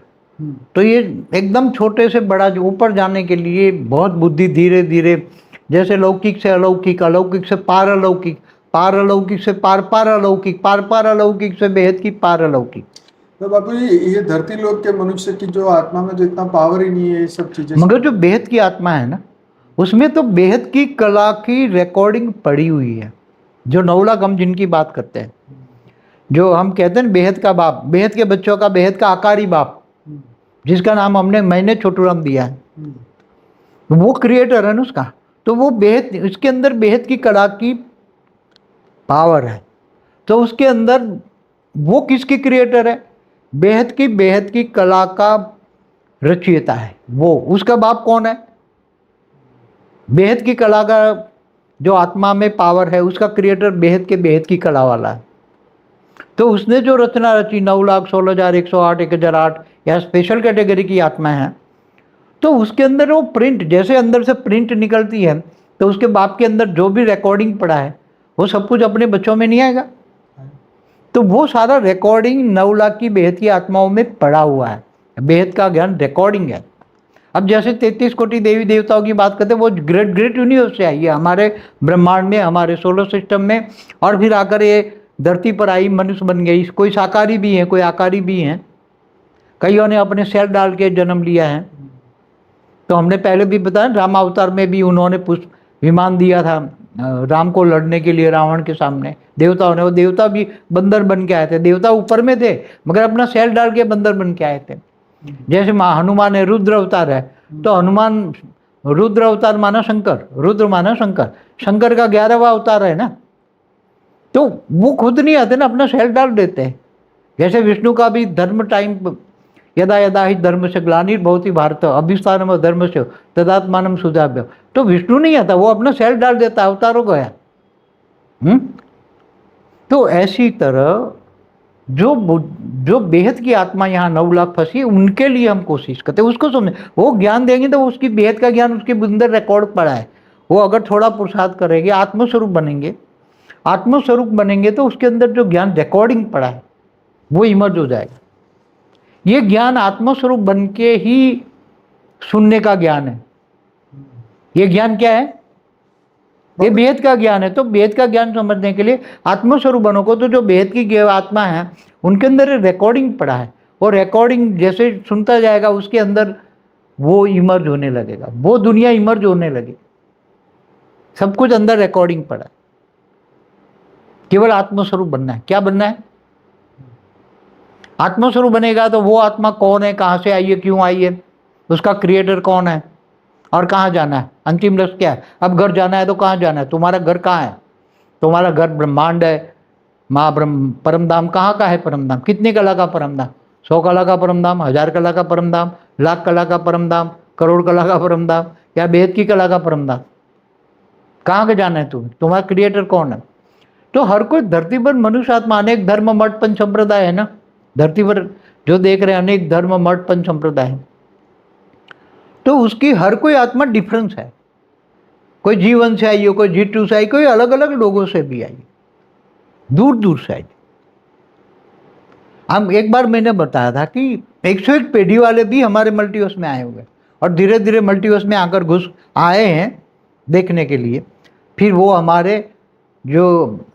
तो ये एकदम छोटे से बड़ा जो ऊपर जाने के लिए बहुत बुद्धि, धीरे धीरे, जैसे लौकिक से अलौकिक, अलौकिक से पारलौकिक, पारलौकिक से पारपारलौकिक, पारपारलौकिक से बेहद की पारलौकिक। तो बापू जी ये धरती लोक के मनुष्य की जो आत्मा में जो इतना पावर ही नहीं है ये सब चीजें, मगर जो बेहद की आत्मा है ना, उसमें तो बेहद की कला की रिकॉर्डिंग पड़ी हुई है। जो 9 लाख हम जिनकी बात करते हैं, जो हम कहते हैं बेहद का बाप, बेहद के बच्चों का बेहद का आकारी बाप, जिसका नाम मैंने छोटू राम दिया है, वो क्रिएटर है ना उसका। तो वो बेहद, इसके अंदर बेहद की कला की पावर है। तो उसके अंदर वो किसकी क्रिएटर है, बेहद की कला का रचयिता है वो। उसका बाप कौन है, बेहद की कला का जो आत्मा में पावर है उसका क्रिएटर बेहद की कला वाला है। तो उसने जो रचना रची 9,16,108, 1,008 या स्पेशल कैटेगरी की आत्मा है, तो उसके अंदर वो प्रिंट, जैसे अंदर से प्रिंट निकलती है, तो उसके बाप के अंदर जो भी रिकॉर्डिंग पड़ा है वो सब कुछ अपने बच्चों में नहीं आएगा। तो वो सारा रिकॉर्डिंग 9 लाख की बेहद की आत्माओं में पड़ा हुआ है। बेहद का ज्ञान रिकॉर्डिंग है। अब जैसे 33 कोटि देवी देवताओं की बात करते हैं, वो ग्रेट ग्रेट यूनिवर्स से आई है, हमारे ब्रह्मांड में, हमारे सोलर सिस्टम में, और फिर आकर ये धरती पर आई, मनुष्य बन गई। कोई साकारी भी हैं, कोई आकारी भी हैं, कईयों ने अपने सेल डाल के जन्म लिया है। तो हमने पहले भी बताया, राम अवतार में भी उन्होंने पुष्प विमान दिया था राम को लड़ने के लिए रावण के सामने, देवताओं ने। वो देवता भी बंदर बन के आए थे, देवता ऊपर में थे मगर अपना सेल डाल के बंदर बन के आए थे। जैसे हनुमान है, रुद्र अवतार है, तो हनुमान रुद्र अवतार माना शंकर, रुद्र माना शंकर, शंकर का 11वां अवतार है ना। तो वो खुद नहीं आते ना, अपना सेल डाल देते हैं। जैसे विष्णु का भी धर्म टाइम, यदा यदा ही धर्म से ग्लानिर्भवति भारत अभिस्थानम धर्म से तदात्मानम सुधाभ्य, तो विष्णु नहीं आता, वो अपना सेल डाल देता, अवतार हो गया। तो ऐसी तरह जो बेहद की आत्मा यहाँ 9 लाख फंसी, उनके लिए हम कोशिश करते हैं उसको समझे। वो ज्ञान देंगे तो उसकी बेहद का ज्ञान उसके अंदर रिकॉर्ड पड़ा है। वो अगर थोड़ा पुरुषार्थ करेंगे, आत्मस्वरूप बनेंगे, आत्मस्वरूप बनेंगे तो उसके अंदर जो ज्ञान रिकॉर्डिंग पड़ा है वो इमर्ज हो जाएगा। ये ज्ञान आत्मस्वरूप बन के ही सुनने का ज्ञान है। ये ज्ञान क्या है? ये बेहद का ज्ञान है। तो बेहद का ज्ञान समझने के लिए आत्मस्वरूप बनो को, तो जो बेहद की आत्मा है उनके अंदर रिकॉर्डिंग पड़ा है, और रिकॉर्डिंग जैसे सुनता जाएगा उसके अंदर वो इमर्ज होने लगेगा, वो दुनिया इमर्ज होने लगेगी। सब कुछ अंदर रिकॉर्डिंग पड़ा है। केवल आत्मस्वरूप बनना है। क्या बनना है? आत्मस्वरूप बनेगा तो वो आत्मा कौन है, कहाँ से आई है, क्यों आई है, उसका क्रिएटर कौन है, और कहाँ जाना है, अंतिम लक्ष्य क्या है। अब घर जाना है तो कहाँ जाना है? तुम्हारा घर कहाँ है? तुम्हारा घर ब्रह्मांड है, माँ ब्रह्म परमधाम कहाँ का है? परमधाम कितने कला का परमधाम? 100 कला का परमधाम, 1000 कला का परमधाम, लाख कला का परमधाम, करोड़ कला का परमधाम, या बेहद की कला का परमधाम? कहाँ के जाना है तुम्हें? तुम्हारा क्रिएटर कौन है? तो हर कोई धरती पर मनुष्य आत्मा, अनेक धर्म मठ पंच संप्रदाय है ना धरती पर, जो देख रहे हैं अनेक धर्म मठ पंच संप्रदाय है। तो उसकी हर कोई आत्मा डिफरेंस है। कोई जीवन से आई हो, कोई G2 से आई, कोई अलग अलग लोगों से भी आई, दूर दूर से आई। हम एक बार मैंने बताया था कि 101 पीढ़ी वाले भी हमारे मल्टीवर्स में आए हुए, और धीरे धीरे मल्टीवर्स में आकर घुस आए हैं देखने के लिए। फिर वो हमारे जो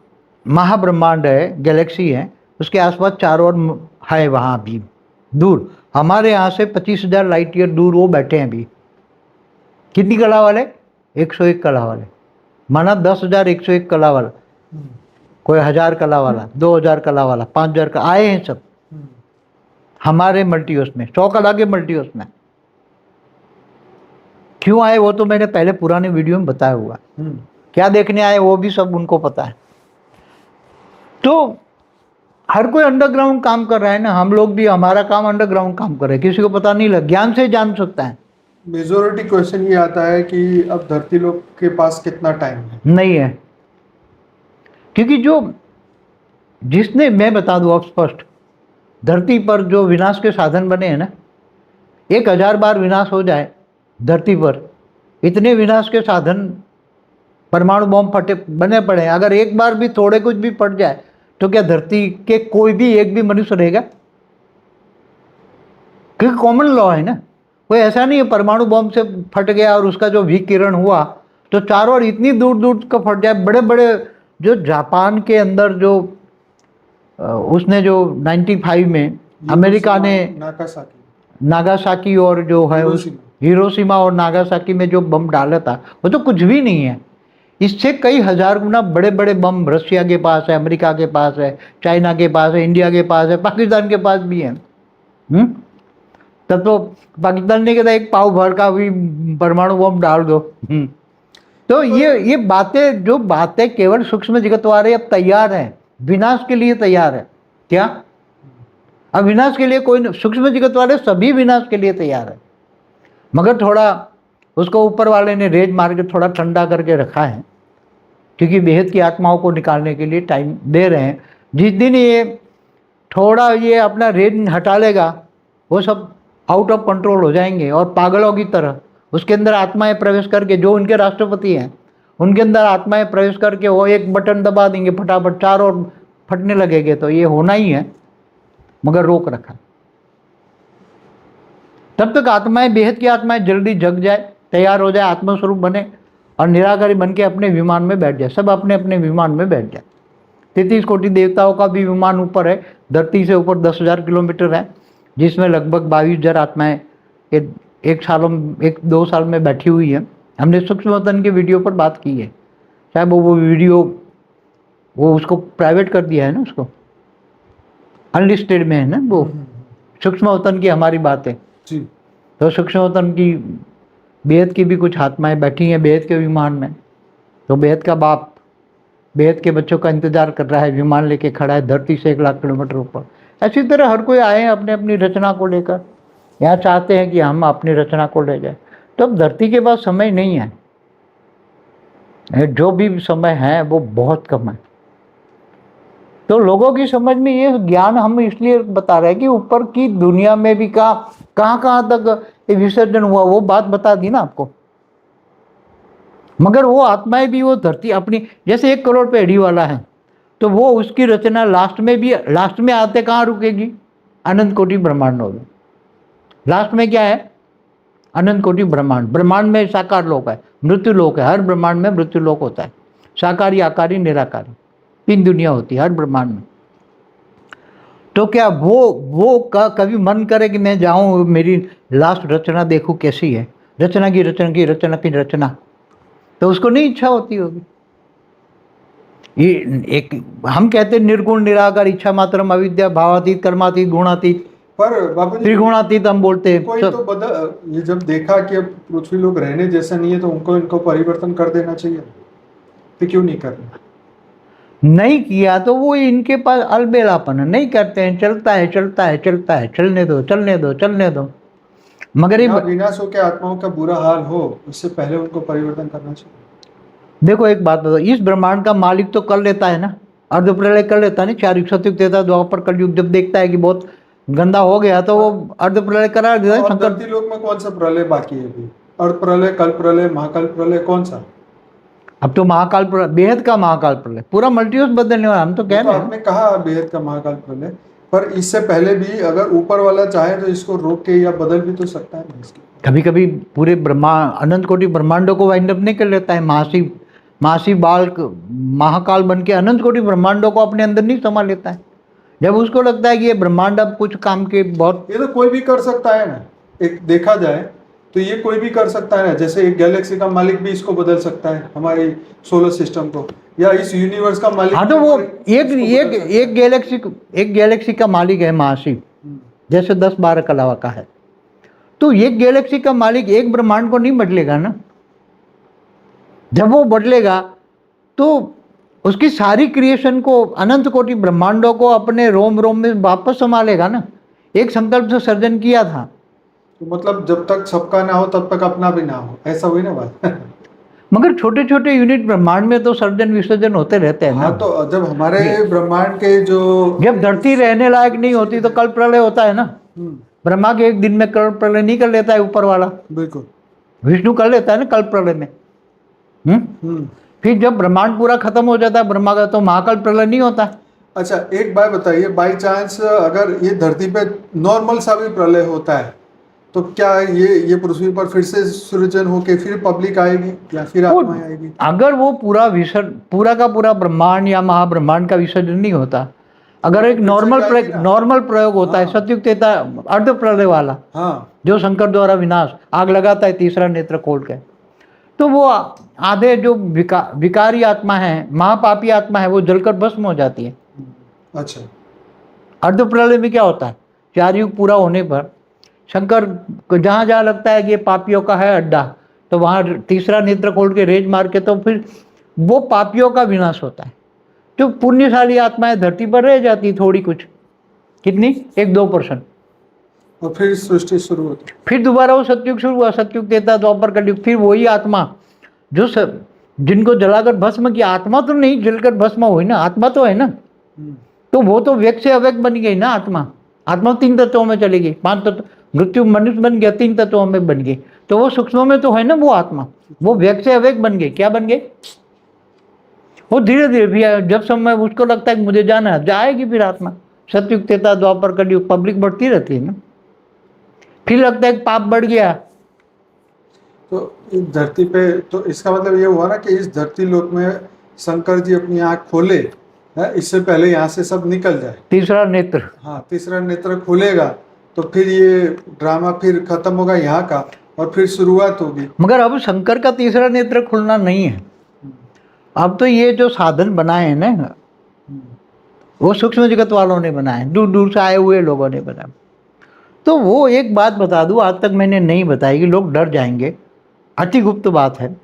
महाब्रह्मांड है, गैलेक्सी है, उसके आसपास चारों ओर है, वहाँ भी दूर हमारे यहाँ से 25,000 लाइट ईयर दूर वो बैठे हैं अभी। कितनी कला वाले? 101 कला वाले, माना 10,000 101 कला वाला, कोई 1000 कला वाला, 2000 कला वाला, 5000 का आए हैं सब हमारे मल्टीवर्स में, 100 कला के मल्टीवर्स में। क्यों आए वो तो मैंने पहले पुराने वीडियो में बताया हुआ। क्या देखने आए वो भी सब उनको पता है। तो हर कोई अंडरग्राउंड काम कर रहा है ना, हम लोग भी, हमारा काम अंडरग्राउंड काम कर रहे हैं, किसी को पता नहीं लग, ज्ञान से जान सकता है। मेजोरिटी क्वेश्चन ये आता है कि अब धरती लोग के पास कितना टाइम है? नहीं है, क्योंकि जिसने, मैं बता दूं अब स्पष्ट, धरती पर जो विनाश के साधन बने हैं ना, 1000 बार विनाश हो जाए धरती पर, इतने विनाश के साधन परमाणु बॉम्ब फटे बने पड़े हैं, अगर एक बार भी थोड़े कुछ भी पड़ जाए तो क्या धरती के कोई भी एक भी मनुष्य रहेगा? क्योंकि कॉमन लॉ है ना, कोई ऐसा नहीं है परमाणु बॉम्ब से फट गया और उसका जो विकिरण हुआ तो चारों ओर इतनी दूर दूर का फट जाए। बड़े बड़े जो जापान के अंदर जो उसने जो 95 में अमेरिका ने नागासाकी और जो है हिरोशिमा और नागासाकी में जो बम डाला था, वो तो कुछ भी नहीं है। इससे कई हजार गुना बड़े बड़े बम रशिया के पास है, अमेरिका के पास है, चाइना के पास है, इंडिया के पास है, पाकिस्तान के पास भी है। तब तो पाकिस्तान ने कहता एक पाव भर का भी परमाणु बम डाल दो। तो ये बातें, जो बातें केवल सूक्ष्म जगत वाले अब तैयार हैं, विनाश के लिए तैयार है। क्या? अब विनाश के लिए कोई, सूक्ष्म जगत वाले सभी विनाश के लिए तैयार है, मगर थोड़ा उसको ऊपर वाले ने रेज मार के थोड़ा ठंडा करके रखा है, क्योंकि बेहद की आत्माओं को निकालने के लिए टाइम दे रहे हैं। जिस दिन ये थोड़ा ये अपना रेंज हटा लेगा, वो सब आउट ऑफ कंट्रोल हो जाएंगे और पागलों की तरह उसके अंदर आत्माएं प्रवेश करके, जो उनके राष्ट्रपति हैं उनके अंदर आत्माएं प्रवेश करके वो एक बटन दबा देंगे, फटाफट चारों ओर फटने लगेंगे। तो ये होना ही है, मगर रोक रखा। तब तक आत्माएं, बेहद की आत्माएं जल्दी जग जाए, तैयार हो जाए, आत्मस्वरूप बने और निराकारी बन के अपने विमान में बैठ जाए। सब अपने अपने विमान में बैठ जाए। 33 कोटि देवताओं का भी विमान ऊपर है, धरती से ऊपर 10,000 किलोमीटर है, जिसमें लगभग 22,000 आत्माएं एक दो साल में बैठी हुई है। हमने सूक्ष्म वतन के वीडियो पर बात की है, चाहे वो वीडियो वो उसको प्राइवेट कर दिया है ना, उसको अनलिस्टेड में है ना वो। सूक्ष्म वतन की हमारी बात है जी। तो सूक्ष्म वतन की बेहद की भी कुछ आत्माएं बैठी हैं बेहद के विमान में। तो बेहद का बाप बेहद के बच्चों का इंतजार कर रहा है, विमान लेके खड़ा है धरती से 1 लाख किलोमीटर ऊपर। ऐसी तरह हर कोई आए हैं अपने अपनी रचना को लेकर, यहाँ चाहते हैं कि हम अपनी रचना को ले जाए। तो अब धरती के पास समय नहीं है, जो भी समय है वो बहुत कम है। तो लोगों की समझ में ये ज्ञान हम इसलिए बता रहे हैं कि ऊपर की दुनिया में भी कहाँ तक विसर्जन हुआ, वो बात बता दी ना आपको। मगर वो आत्माएं भी वो धरती अपनी, जैसे 1 करोड़ पेड़ी वाला है तो वो उसकी रचना लास्ट में आते कहाँ रुकेगी? अनंत कोटि ब्रह्मांडों में। लास्ट में क्या है? अनंत कोटि ब्रह्मांड। ब्रह्मांड में साकार लोक है, मृत्यु लोक है। हर ब्रह्मांड में मृत्यु लोक होता है, साकारी, आकारी, निराकारी, 3 दुनिया होती है हर ब्रह्मांड में। तो क्या वो कभी मन करे कि मैं जाऊं, मेरी लास्ट रचना देखूं कैसी है, रचना की रचना, तो उसको नहीं इच्छा होती होगी। ये एक हम कहते हैं निर्गुण निराकार इच्छा मात्रम अविद्या भावातीत कर्मातीत गुणातीत, पर बाबूजी त्रिगुणातीत हम बोलते हैं। कोई तो ये जब देखा कि अब पृथ्वी लोग रहने जैसा नहीं है तो इनको परिवर्तन कर देना चाहिए, तो क्यों नहीं करना? नहीं किया तो वो इनके पास अलबेलापन है, नहीं करते हैं, चलता है, चलने दो। मगर ये विनाश हो के आत्माओं का बुरा हाल हो, उससे पहले उनको परिवर्तन करना चाहिए। देखो एक बात बताओ, इस ब्रह्मांड का मालिक तो कर लेता है ना, अर्ध प्रलय कर लेता है ना, 4 युग सतयुग देता, द्वापर कलयुग जब देखता है कि बहुत गंदा हो गया तो वो अर्ध प्रलय करा देता है। धरती लोक में कौन सा प्रलय बाकी है अभी? अर्ध प्रलय, कल प्रलय, महाकाल प्रलय, कौन सा? अब तो महाकाल प्रलय, बेहद का महाकाल प्रलय, पूरा मल्टीवर्स बदलने वाला। हम तो कह रहे हैं, आपने कहा बेहद का महाकाल प्रलय, पर इससे पहले भी अगर ऊपर वाला चाहे तो इसको रोक के या बदल भी तो सकता है ना। कभी कभी पूरे अनंत कोटि ब्रह्मांडों को वाइंड अप नहीं कर लेता है, महाशिव बाल महाकाल बन के अनंत कोटि ब्रह्मांडों को अपने अंदर नहीं समा लेता है। जब उसको लगता है कि ये ब्रह्मांड अब कुछ काम के बहुत, ये तो कोई भी कर सकता है ना, एक देखा जाए तो ये कोई भी कर सकता है ना। जैसे एक गैलेक्सी का मालिक भी इसको बदल सकता है, हमारे सोलर सिस्टम को, या इस यूनिवर्स का मालिक। हाँ तो वो एक गैलेक्सी का मालिक है महाशिव, जैसे 10-12 कलावा का है। तो एक गैलेक्सी का मालिक एक ब्रह्मांड को नहीं बदलेगा ना। जब वो बदलेगा तो उसकी सारी क्रिएशन को, अनंत कोटि ब्रह्मांडों को अपने रोम में वापस संभालेगा ना। एक संकल्प से सर्जन किया था, तो मतलब जब तक सबका ना हो तब तक अपना भी ना हो, ऐसा हुई ना बात। मगर छोटे छोटे यूनिट ब्रह्मांड में तो सर्जन विसर्जन होते रहते हैं ना। हाँ, तो जब हमारे ब्रह्मांड के जब धरती रहने लायक नहीं होती तो कल प्रलय होता है ना। ब्रह्मा के एक दिन में कल प्रलय नहीं कर लेता है ऊपर वाला, बिल्कुल विष्णु कर लेता है ना कल प्रलय में। फिर जब ब्रह्मांड पूरा खत्म हो जाता है ब्रह्मा का, तो महाकाल प्रलय नहीं होता। अच्छा एक बात बताइए, बाई चांस अगर ये धरती पे नॉर्मल सा भी प्रलय होता है तो क्या ये पृथ्वी पर फिर से सृजन होके फिर पब्लिक आएगी या फिर आत्माएं आएगी? अगर वो पूरा का पूरा ब्रह्मांड या महाब्रह्मांड का विसर्जन नहीं होता, अगर एक नॉर्मल प्रयोग होता है, सतयुग त्रेता अर्ध प्रलय वाला, जो शंकर द्वारा विनाश, आग लगाता है तीसरा नेत्र खोल के, तो वो आधे जो विकारी आत्मा है, महापापी आत्मा है, वो जलकर भस्म हो जाती है। अच्छा, अर्ध प्रलय में क्या होता है? 4 युग पूरा होने पर शंकर को जहाँ जहाँ लगता है कि ये पापियों का है अड्डा, तो वहाँ तीसरा नेत्र खोल के रेज मार के, तो फिर वो पापियों का विनाश होता है। जो पुण्यशाली आत्माएं धरती पर रह जाती, थोड़ी कुछ, कितनी 1-2%, और फिर सृष्टि शुरू होती है। फिर दोबारा वो सतयुग शुरू हुआ, सतयुग त्रेता द्वापर कलयुग। फिर वही आत्मा जो जिनको जलाकर भस्म किया, आत्मा तो नहीं जलकर भस्म हुई ना, आत्मा तो है ना, तो वो तो व्यक्त से अव्यक्त बन गई ना आत्मा। आत्मा 3 तत्वों में चली गई, 5 तत्व, मृत्यु मनुष्य बन गया, 3 तत्वों में बन गई। तो वो सूक्ष्म में तो है ना वो आत्मा, वो व्यक्त से अव्यक्त बन गई। क्या बन गई? वो धीरे धीरे भी जब समय उसको लगता है कि मुझे जाना है, जाएगी फिर आत्मा। सतयुग, त्रेता, द्वापर, कलयुग, पब्लिक बढ़ती रहती है ना। फिर लगता है कि पाप बढ़ गया। तो इस धरती पे, तो इसका मतलब ये हुआ ना कि इस धरती लोक में शंकर जी अपनी आँख खोले है, इससे पहले यहाँ से सब निकल जाए। तीसरा नेत्र, हाँ, तीसरा नेत्र खुलेगा तो फिर ये ड्रामा फिर खत्म होगा यहाँ का, और फिर शुरुआत होगी। मगर अब शंकर का तीसरा नेत्र खुलना नहीं है। अब तो ये जो साधन बनाए हैं ना, वो सूक्ष्म जगत वालों ने बनाए, दूर दूर से आए हुए लोगों ने बनाए। तो वो एक बात बता दूं, आज तक मैंने नहीं बताई कि लोग डर जाएंगे, अति गुप्त बात है,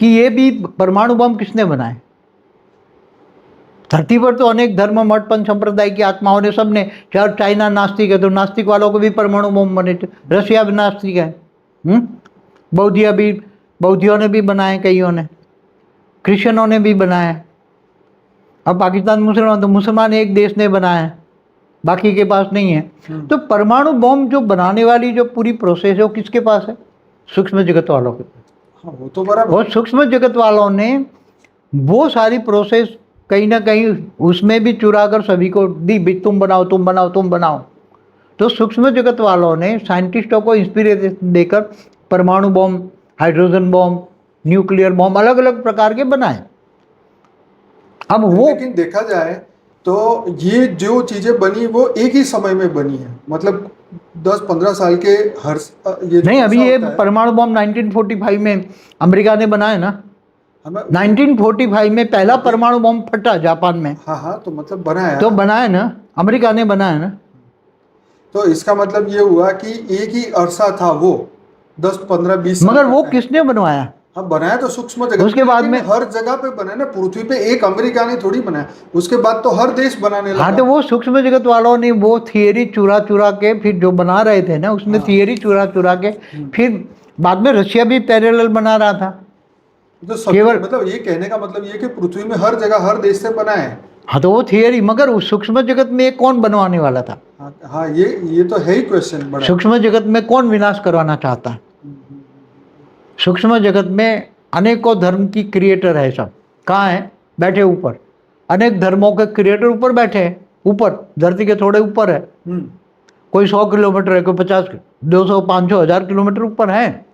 कि ये भी परमाणु बम किसने बनाए? धरती पर तो अनेक धर्म, मठ, पंथ संप्रदाय की आत्माओं ने, सबने, चाहे चाइना नास्तिक है तो नास्तिक वालों को भी परमाणु बम बने थे, रशिया भी नास्तिक है, बौद्धियों ने भी बनाए, कईयों ने, क्रिश्चियनों ने भी बनाए। अब पाकिस्तान मुसलमान, तो मुसलमान एक देश ने बनाया है, बाकी के पास नहीं है। तो परमाणु बम जो बनाने वाली जो पूरी प्रोसेस है वो किसके पास है? सूक्ष्म जगत वालों के पास। हाँ, वो तो बराबर। और सूक्ष्म जगत वालों ने वो सारी प्रोसेस कहीं ना कहीं उसमें भी चुरा कर सभी को दी, भी तुम बनाओ, तुम बनाओ, तुम बनाओ। तो सूक्ष्म जगत वालों ने साइंटिस्टों को इंस्पिरेशन देकर परमाणु बम, हाइड्रोजन बम, न्यूक्लियर बम अलग अलग प्रकार के बनाए। अब वो, लेकिन देखा जाए तो ये जो चीजें बनी वो एक ही समय में बनी है, मतलब 10-15 साल के हर ये नहीं, अभी ये परमाणु बम 1945 में अमेरिका ने बनाया ना। 1945 में पहला परमाणु बम फटा जापान में। हाँ हाँ, तो मतलब बनाया, तो बनाया ना, अमेरिका ने बनाया ना। तो इसका मतलब ये हुआ कि एक ही अरसा था वो 10-15-20 साल। मगर वो किसने बनवाया? हाँ, बनाया तो सूक्ष्म जगत, उसके बाद में हर जगह पे बना ना, पृथ्वी पे एक अमेरिका ने थोड़ी बनाया, उसके बाद तो हर देश बनाने लगा। हाँ, तो वो सूक्ष्म जगत वालों ने वो थियरी चुरा चुरा के फिर जो बना रहे थे ना, उसने थियरी चुरा चुरा के फिर बाद में रशिया भी पैरेलल बना रहा था। तो केवल मतलब ये कहने का मतलब ये कि पृथ्वी में हर जगह हर देश से बना है। हाँ, तो वो थियरी, मगर उस सूक्ष्म जगत में कौन बनवाने वाला था? हाँ, ये तो है ही क्वेश्चन बड़ा। सूक्ष्म जगत में कौन विनाश करवाना चाहता है? सूक्ष्म जगत में अनेकों धर्म की क्रिएटर है सब। कहाँ है? बैठे ऊपर। अनेक धर्मों के क्रिएटर ऊपर बैठे हैं, ऊपर धरती के थोड़े ऊपर है। कोई 100 किलोमीटर है, कोई 50, 200, 500, 1000 किलोमीटर ऊपर है।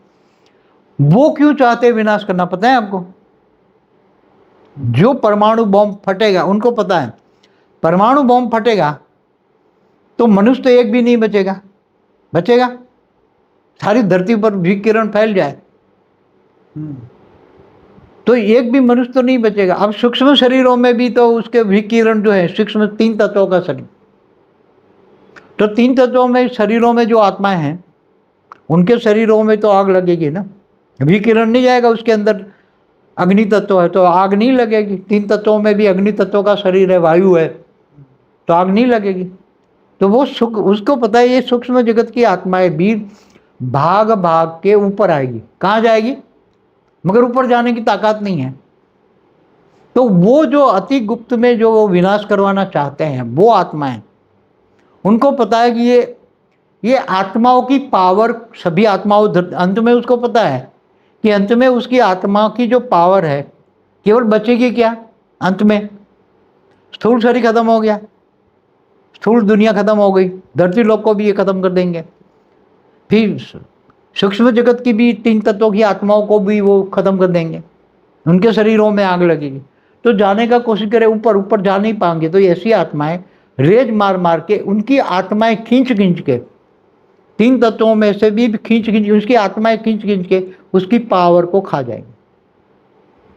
वो क्यों चाहते हैं विनाश करना, पता है आपको? जो परमाणु बम फटेगा उनको पता है, परमाणु बम फटेगा तो मनुष्य तो एक भी नहीं बचेगा। सारी धरती पर विकिरण फैल जाए तो एक भी मनुष्य तो नहीं बचेगा। अब सूक्ष्म शरीरों में भी तो उसके विकिरण जो है, सूक्ष्म 3 तत्वों का शरीर, तो 3 तत्वों में शरीरों में जो आत्माएं हैं उनके शरीरों में तो आग लगेगी ना, विकिरण नहीं जाएगा। उसके अंदर अग्नि तत्व है तो आग नहीं लगेगी। 3 तत्वों में भी अग्नि तत्व का शरीर है, वायु है, तो आग नहीं लगेगी। तो वो उसको पता है ये सूक्ष्म जगत की आत्माएं भी भाग भाग के ऊपर आएगी। कहाँ जाएगी? मगर ऊपर जाने की ताकत नहीं है। तो वो जो अति गुप्त में जो वो विनाश करवाना चाहते हैं वो आत्माएं, उनको पता है कि ये आत्माओं की पावर, सभी आत्माओं, अंत में उसको पता है कि अंत में उसकी आत्मा की जो पावर है केवल बचेगी क्या? अंत में स्थूल शरीर खत्म हो गया, स्थूल दुनिया खत्म हो गई, धरती लोक को भी ये खत्म कर देंगे, फिर सूक्ष्म जगत की भी 3 तत्वों की आत्माओं को भी वो खत्म कर देंगे, उनके शरीरों में आग लगेगी। तो जाने का कोशिश करे, ऊपर जा नहीं पाएंगे। तो ऐसी आत्माएं रेज मार मार के, उनकी आत्माएं खींच के 3 तत्वों में से भी खींच उसकी आत्माएं खींच के उसकी पावर को खा जाएंगे।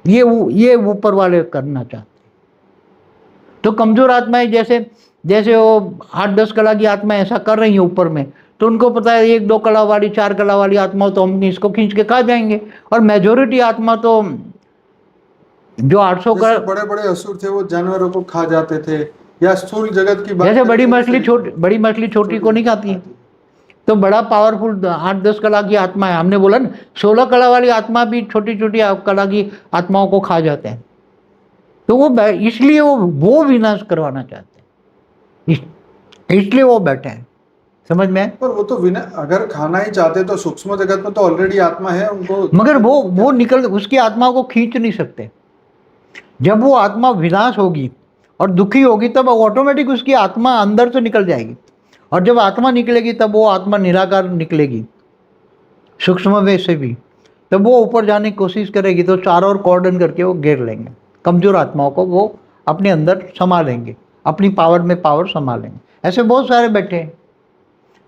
ये ऊपर वाले करना चाहते हैं। तो कमजोर आत्माएं जैसे वो 8-10 कला की आत्माएं ऐसा कर रही है ऊपर में, तो उनको पता है 1-2 कला वाली, 4 कला वाली आत्मा तो हम इसको खींच के खा जाएंगे। और मेजोरिटी आत्मा तो जो 800 कला, बड़े बड़े असुर थे वो जानवरों को खा जाते थे, या स्थूल जगत की बात, जैसे बड़ी मछली छोटी को नहीं खाती है। तो बड़ा पावरफुल 8-10 कला की आत्मा है। हमने बोला ना 16 कला वाली आत्मा भी छोटी कला की आत्माओं को खा जाते हैं। तो वो इसलिए वो विनाश करवाना चाहते हैं। इसलिए वो बैठे हैं, समझ में आए? पर वो तो विना अगर खाना ही चाहते तो सूक्ष्म जगत में तो ऑलरेडी आत्मा है उनको। मगर वो निकल उसकी आत्मा को खींच नहीं सकते। जब वो आत्मा विनाश होगी और दुखी होगी तब ऑटोमेटिक उसकी आत्मा अंदर से निकल जाएगी, और जब आत्मा निकलेगी तब वो आत्मा निराकार निकलेगी, सूक्ष्म वे से भी। तब वो ऊपर जाने की कोशिश करेगी तो चारों ओर कॉर्डन करके वो घेर लेंगे। कमजोर आत्माओं को वो अपने अंदर समा लेंगे, अपनी पावर में पावर समा लेंगे। ऐसे बहुत सारे बैठे हैं।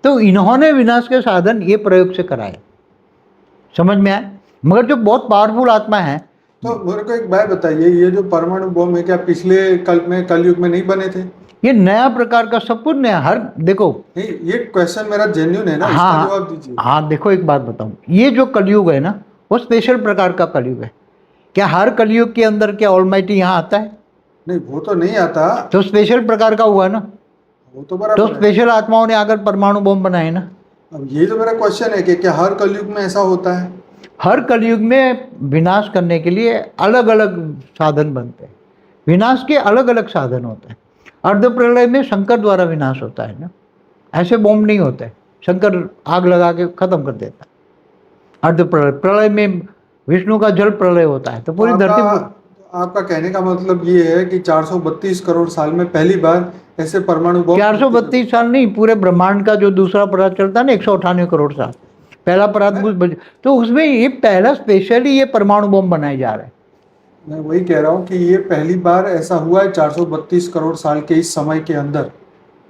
तो इन्होंने विनाश के साधन ये प्रयोग से कराए, समझ में आए? मगर जो बहुत पावरफुल आत्मा है, तो मेरे को एक बात बताइए, ये जो परमाणु बम है क्या पिछले कलयुग में नहीं बने थे? ये नया प्रकार का सब कुछ नया। हर देखो, नहीं, ये क्वेश्चन मेरा जेन्युइन है ना, इसका हाँ जवाब दीजिए। हाँ, देखो एक बात बताऊं, ये जो कलयुग है ना वो स्पेशल प्रकार का कलयुग है। क्या हर कलयुग के अंदर क्या ऑलमाइटी यहाँ आता है? नहीं, वो तो नहीं आता। तो स्पेशल प्रकार का हुआ ना, वो तो तो बराबर है। स्पेशल आत्माओं ने आकर परमाणु बम बनाए ना। अब ये तो मेरा क्वेश्चन है कि क्या हर कलयुग में ऐसा होता है? हर कलयुग में विनाश करने के लिए अलग अलग साधन बनते हैं। विनाश के अलग अलग साधन होते हैं। अर्ध प्रलय में शंकर द्वारा विनाश होता है ना, ऐसे बम नहीं होते। शंकर आग लगा के खत्म कर देता है। अर्ध प्रलय, प्रलय में विष्णु का जल प्रलय होता है, तो पूरी धरती। आपका कहने का मतलब ये है कि 432 करोड़ साल में पहली बार ऐसे परमाणु बम। 432 साल नहीं, पूरे ब्रह्मांड का जो दूसरा परात चलता है ना, 198 करोड़ साल, पहला परात तो उसमें ये पहला स्पेशली ये परमाणु बम बनाए जा रहे हैं। मैं वही कह रहा हूँ कि ये पहली बार ऐसा हुआ है 432 करोड़ साल के इस समय के अंदर।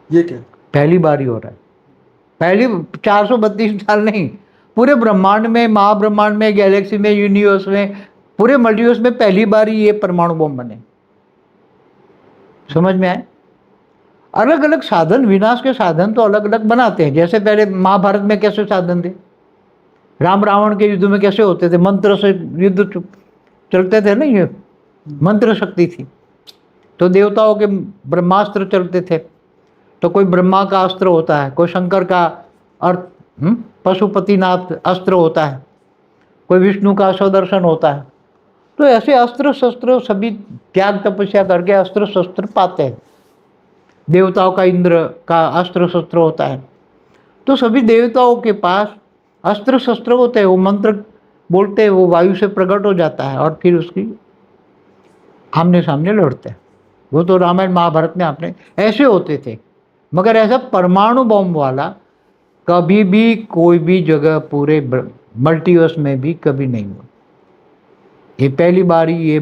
ये क्या पहली बार ही हो रहा है? पहली 432 साल नहीं, पूरे ब्रह्मांड में, महाब्रह्मांड में, गैलेक्सी में, यूनिवर्स में, पूरे मल्टीवर्स में पहली बार ही ये परमाणु बम बने। समझ में आए? अलग अलग साधन, विनाश के साधन तो अलग अलग बनाते हैं। जैसे पहले महाभारत में कैसे साधन थे, राम रावण के युद्ध में कैसे होते थे, मंत्र से युद्ध चलते थे ना, ये मंत्र शक्ति थी। तो देवताओं के ब्रह्मास्त्र चलते थे, तो कोई ब्रह्मा का अस्त्र होता है, कोई शंकर का अर्थ पशुपतिनाथ अस्त्र होता है, कोई विष्णु का स्वदर्शन होता है। तो ऐसे अस्त्र शस्त्र सभी त्याग तपस्या करके अस्त्र शस्त्र पाते हैं। देवताओं का इंद्र का अस्त्र शस्त्र होता है। तो सभी देवताओं के पास अस्त्र शस्त्र होते हैं। वो मंत्र बोलते हैं, वो वायु से प्रकट हो जाता है और फिर उसकी आमने सामने लड़ते हैं। वो तो रामायण महाभारत में आपने ऐसे होते थे। मगर ऐसा परमाणु बम वाला कभी भी कोई भी जगह पूरे मल्टीवर्स में भी कभी नहीं हुआ। ये पहली बार ही ये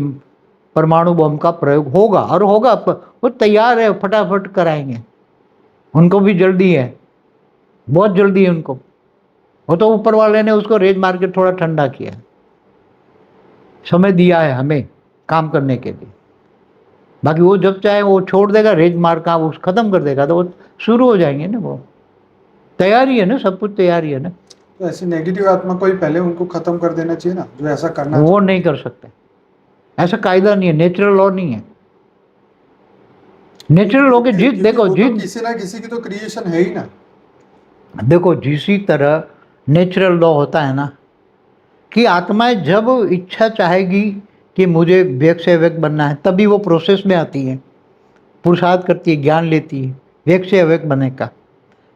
परमाणु बम का प्रयोग होगा, और होगा। वो तैयार है, फटाफट कराएंगे। उनको भी जल्दी है, बहुत जल्दी है उनको। वो तो ऊपर वाले ने उसको रेज मार के थोड़ा ठंडा किया, समय दिया है हमें काम करने के लिए। बाकी वो जब चाहे वो छोड़ देगा, रेज मार का वो खत्म कर देगा, तो वो शुरू हो जाएंगे ना। वो तैयारी है ना, सब कुछ तैयारी है ना। तो ऐसी नेगेटिव आत्मा को ही पहले उनको खत्म कर देना चाहिए ना, जो ऐसा करना। वो नहीं कर सकते, ऐसा कायदा नहीं है, नेचुरल लॉ नहीं है। नेचुरल लॉ के जीत देखो, जीत किसी ना किसी की तो क्रिएशन है ही ना। देखो, जिसी तरह नेचुरल लॉ होता है ना कि आत्माएं जब इच्छा चाहेगी कि मुझे व्यक्त से अव्यक्त बनना है, तभी वो प्रोसेस में आती है, पुरुषार्थ करती है, ज्ञान लेती है व्यक्त से अव्यक्त बनने का,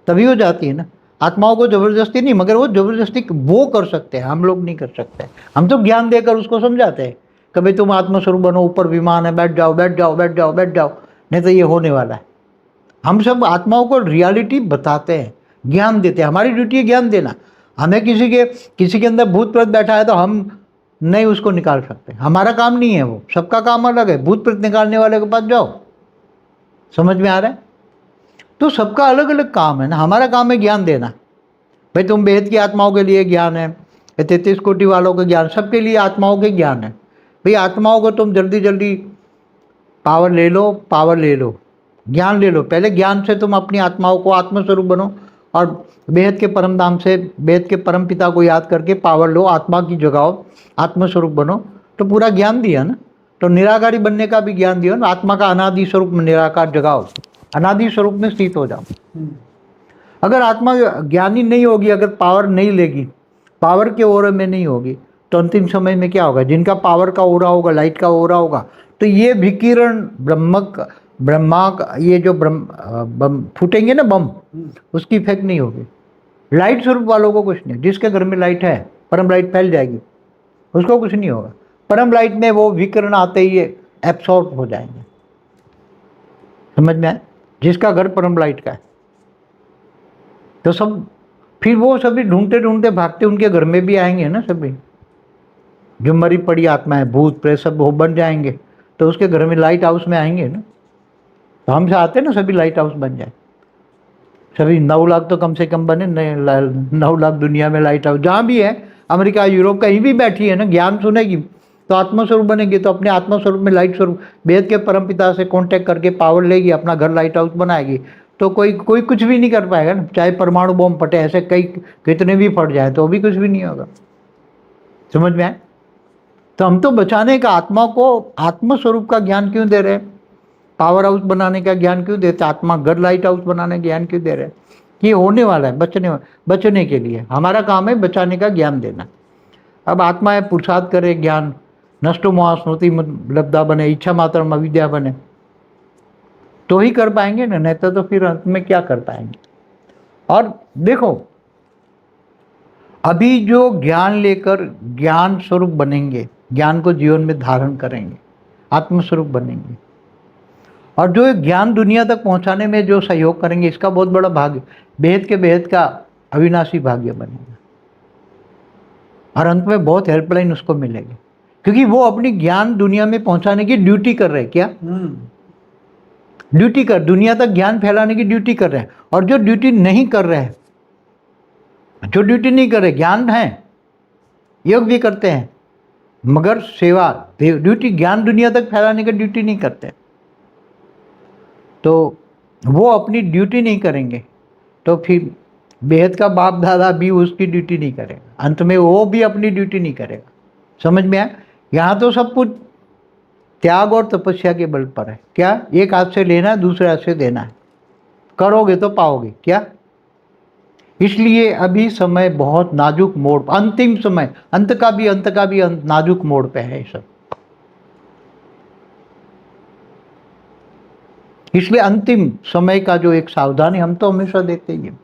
तभी हो जाती है ना। आत्माओं को जबरदस्ती नहीं, मगर वो जबरदस्ती वो कर सकते हैं, हम लोग नहीं कर सकते। हम तो ज्ञान देकर उसको समझाते हैं, कभी तुम आत्मस्वरूप बनो, ऊपर विमान है, बैठ जाओ बैठ जाओ बैठ जाओ बैठ जाओ, नहीं तो ये होने वाला है। हम सब आत्माओं को रियलिटी बताते हैं, ज्ञान देते हैं। हमारी ड्यूटी है ज्ञान देना। हमें किसी के अंदर भूत प्रेत बैठा है तो हम नहीं उसको निकाल सकते, हमारा काम नहीं है वो, सबका काम अलग है। भूत प्रेत निकालने वाले के पास जाओ, समझ में आ रहा है? तो सबका अलग अलग काम है ना। हमारा काम है ज्ञान देना। भाई तुम बेहद की आत्माओं के लिए ज्ञान है, 33 कोटि वालों के ज्ञान, सबके लिए आत्माओं के ज्ञान है। भाई आत्माओं को तुम जल्दी जल्दी पावर ले लो, ज्ञान ले लो। पहले ज्ञान से तुम अपनी आत्माओं को आत्मस्वरूप बनो, और बेहद के परम धाम से बेहद के परम पिता को याद करके पावर लो, आत्मा की जगाओ, आत्मस्वरूप बनो। तो पूरा ज्ञान दिया ना। तो निराकारी बनने का भी ज्ञान दिया ना। आत्मा का अनादि स्वरूप में निराकार जगाओ, अनादि स्वरूप में स्थित हो जाओ। अगर आत्मा ज्ञानी नहीं होगी, अगर पावर नहीं लेगी, पावर के ओरे में नहीं होगी, तो अंतिम समय में क्या होगा? जिनका पावर का ओरा होगा, लाइट का ओरा होगा, तो ये विकिरण ब्रह्मा का ये जो बम फूटेंगे ना बम, उसकी इफेक्ट नहीं होगी। लाइट स्वरूप वालों को कुछ नहीं, जिसके घर में लाइट है परम लाइट फैल जाएगी, उसको कुछ नहीं होगा। परम लाइट में वो विकिरण आते ही एब्सॉर्ब हो जाएंगे, समझ में आए? जिसका घर परम लाइट का है तो सब फिर वो सभी ढूंढते ढूंढते भागते उनके घर में भी आएंगे ना, सभी जो मरी पड़ी आत्मा है, भूत प्रेत सब वो बन जाएंगे, तो उसके घर में लाइट हाउस में आएंगे ना। तो हम चाहते ना सभी लाइट हाउस बन जाए, सभी 9 लाख तो कम से कम बने, 9 लाख दुनिया में लाइट हाउस जहाँ भी है, अमेरिका यूरोप कहीं भी बैठी है ना, ज्ञान सुनेगी तो आत्मस्वरूप बनेगी, तो अपने आत्मस्वरूप में लाइट स्वरूप वेद के परम पिता से कांटेक्ट करके पावर लेगी, अपना घर लाइट हाउस बनाएगी। तो कोई कुछ भी नहीं कर पाएगा ना, चाहे परमाणु बम फटे, ऐसे कई कितने भी फट जाए तो भी कुछ भी नहीं होगा, समझ में आए? तो हम तो बचाने का, आत्मा को आत्मस्वरूप का ज्ञान क्यों दे रहे हैं, पावर हाउस बनाने का ज्ञान क्यों देते, आत्मा घर लाइट हाउस बनाने का ज्ञान क्यों दे रहे हैं? ये होने वाला है, बचने के लिए हमारा काम है बचाने का ज्ञान देना। अब आत्मा पुरुषार्थ करे, ज्ञान नष्टो मोह स्मृति लब्धा बने, इच्छा मात्र अविद्या बने, तो ही कर पाएंगे ना, नहीं तो फिर अंत में क्या कर पाएंगे। और देखो अभी जो ज्ञान लेकर ज्ञान स्वरूप बनेंगे, ज्ञान को जीवन में धारण करेंगे, आत्मस्वरूप बनेंगे, और जो ज्ञान दुनिया तक पहुंचाने में जो सहयोग करेंगे, इसका बहुत बड़ा भाग्य, बेहद के बेहद का अविनाशी भाग्य बनेगा। और अंत में बहुत हेल्पलाइन उसको मिलेगी, क्योंकि वो अपनी ज्ञान दुनिया में पहुंचाने की ड्यूटी कर रहे हैं। क्या ड्यूटी कर, दुनिया तक ज्ञान फैलाने की ड्यूटी कर रहे हैं। और जो ड्यूटी नहीं कर रहे हैं, जो ड्यूटी नहीं कर रहे, ज्ञान है, योग भी करते हैं, मगर सेवा ड्यूटी, ज्ञान दुनिया तक फैलाने की ड्यूटी नहीं करते, तो वो अपनी ड्यूटी नहीं करेंगे, तो फिर बेहद का बाप दादा भी उसकी ड्यूटी नहीं करेगा, अंत में वो भी अपनी ड्यूटी नहीं करेगा। समझ में आया? यहाँ तो सब कुछ त्याग और तपस्या के बल पर है। क्या? एक हाथ से लेना है, दूसरे हाथ से देना है, करोगे तो पाओगे। क्या? इसलिए अभी समय बहुत नाजुक मोड़, अंतिम समय, अंत का भी नाजुक मोड़ पे है सब। इसलिए अंतिम समय का जो एक सावधानी हम तो हमेशा देते ही हैं,